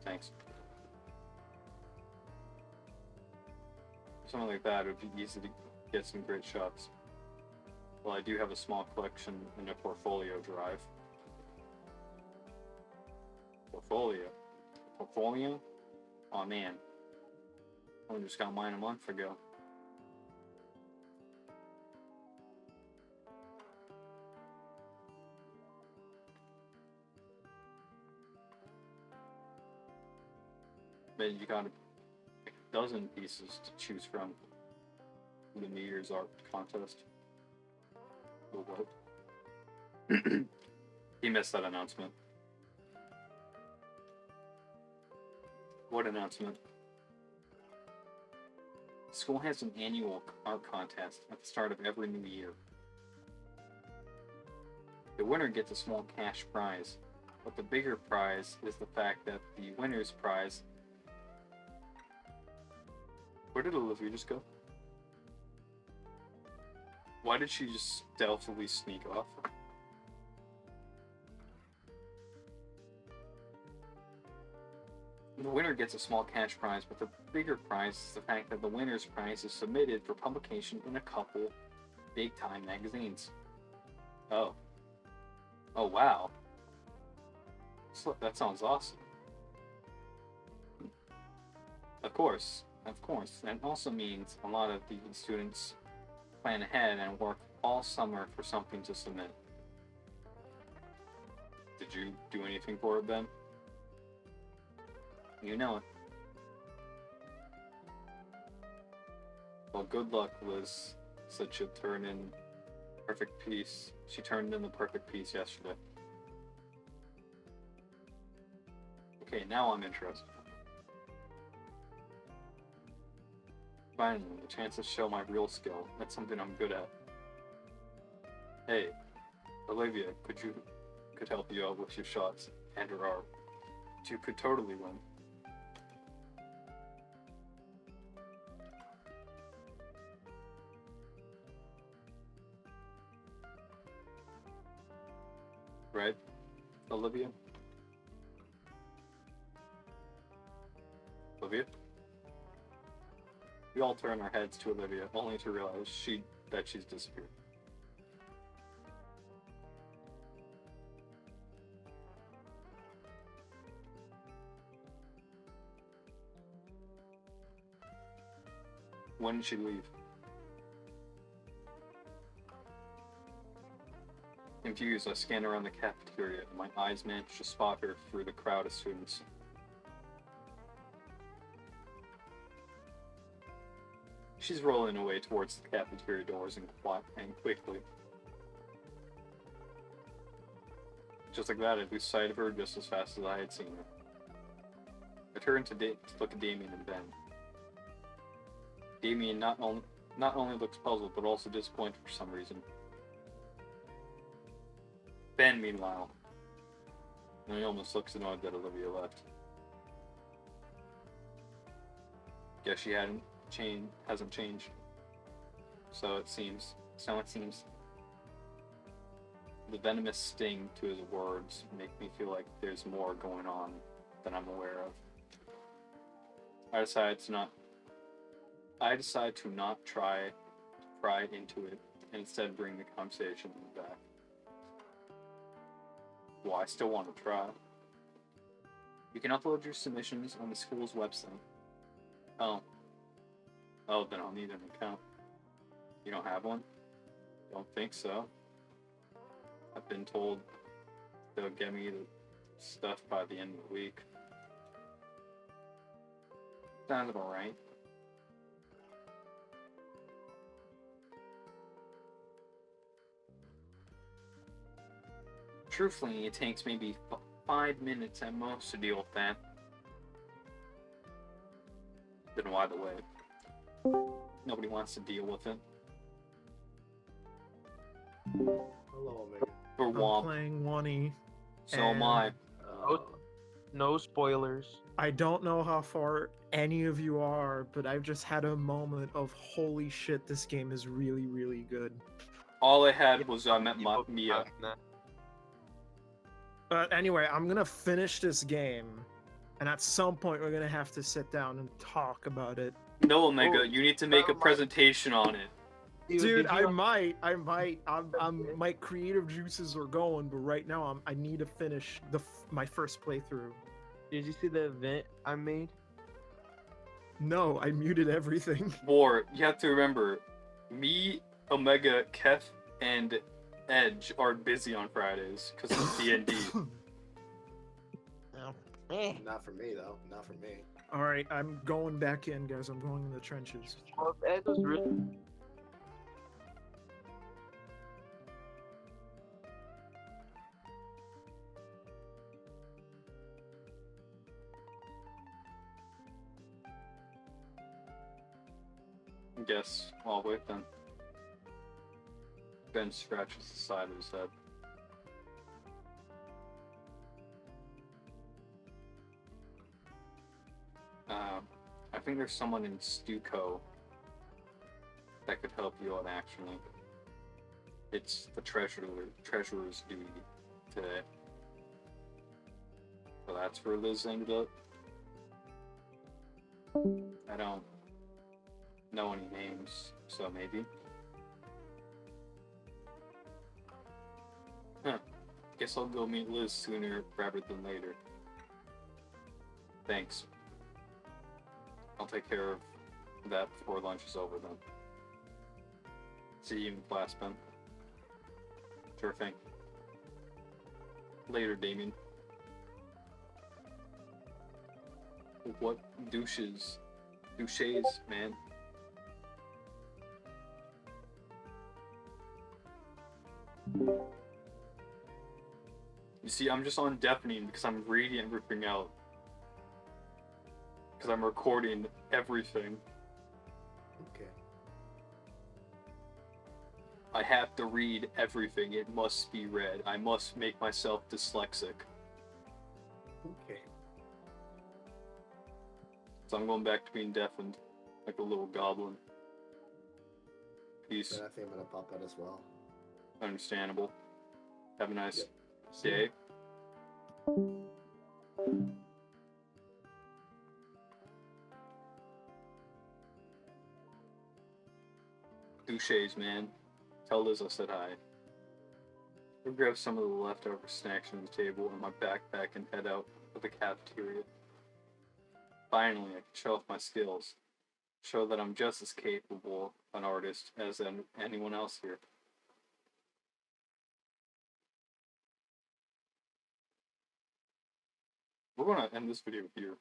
A: Thanks. Something like that, it would be easy to get some great shots. Well, I do have a small collection in a portfolio drive. Portfolio? Aw, man. I just got mine a month ago. But you got a dozen pieces to choose from in the New Year's art contest. The what? He missed that announcement. What announcement? School has an annual art contest at the start of every new year. The winner gets a small cash prize, but the bigger prize is the fact that the winner's prize... Where did Olivia just go? Why did she just stealthily sneak off? The winner gets a small cash prize, but the bigger prize is the fact that the winner's prize is submitted for publication in a couple big-time magazines. Oh. Oh, wow. So, that sounds awesome. Of course. That also means a lot of the students plan ahead and work all summer for something to submit. Did you do anything for it, Ben? You know it. Well, good luck, Liz, said she'll turn in perfect piece. She turned in the perfect piece yesterday. Okay, now I'm interested. Finally, a chance to show my real skill. That's something I'm good at. Hey, Olivia, could help you out with your shots and her art. You could totally win. Right, Olivia? Olivia? We all turn our heads to Olivia, only to realize that she's disappeared. When did she leave? Confused, I scan around the cafeteria, and my eyes manage to spot her through the crowd of students. She's rolling away towards the cafeteria doors and quickly. Just like that, I lose sight of her just as fast as I had seen her. I turned to look at Damien and Ben. Damien not only looks puzzled, but also disappointed for some reason. Ben, meanwhile, he almost looks annoyed that Olivia left. Guess she hasn't changed. So it seems. The venomous sting to his words make me feel like there's more going on than I'm aware of. I decide to not try to pry into it and instead bring the conversation back. Well, I still want to try. You can upload your submissions on the school's website. Oh, then I'll need an account. You don't have one? Don't think so. I've been told they'll get me the stuff by the end of the week. Sounds about right. Truthfully, it takes maybe 5 minutes at most to deal with that. Then why the way? Nobody wants to deal with it.
B: Hello, Omega.
A: Or
C: I'm
A: Womp.
C: playing Wani.
A: So am I.
D: No spoilers.
C: I don't know how far any of you are, but I've just had a moment of holy shit, this game is really, really good.
A: All I had was I met Mia.
C: But anyway, I'm gonna finish this game, and at some point we're gonna have to sit down and talk about it.
A: No, Omega, you need to make a presentation on it.
C: Dude, I might. My creative juices are going, but right now I need to finish my first playthrough.
D: Did you see the event I made?
C: No, I muted everything.
A: War, you have to remember, me, Omega, Kef, and Edge are busy on Fridays because of D&D.
B: Not for me, though. Not for me.
C: All right, I'm going back in, guys. I'm going in the trenches.
D: Well, Ed was really...
A: guess I'll wait then. Ben scratches the side of his head. I think there's someone in Stuco that could help you out, actually. It's the treasurer's duty today. So that's where Liz ended up. I don't know any names, so maybe. Huh. Guess I'll go meet Liz sooner rather than later. Thanks. I'll take care of that before lunch is over then. See you in class, Ben. Sure thing. Later, Damien. What douches? Douches, man. You see, I'm just on deafening because I'm reading everything out. Because I'm recording everything.
B: Okay.
A: I have to read everything. It must be read. I must make myself dyslexic.
B: Okay.
A: So I'm going back to being deafened. Like a little goblin. Peace.
B: Then I think I'm gonna pop out as well.
A: Understandable. Have a nice
B: Yep.
A: day. Douches, man. Tell Liz I said hi. I'll grab some of the leftover snacks from the table and my backpack and head out of the cafeteria. Finally, I can show off my skills. Show that I'm just as capable an artist as anyone else here. We're going to end this video here.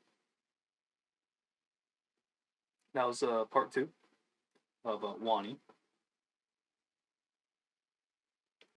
A: That was part 2 of Wani.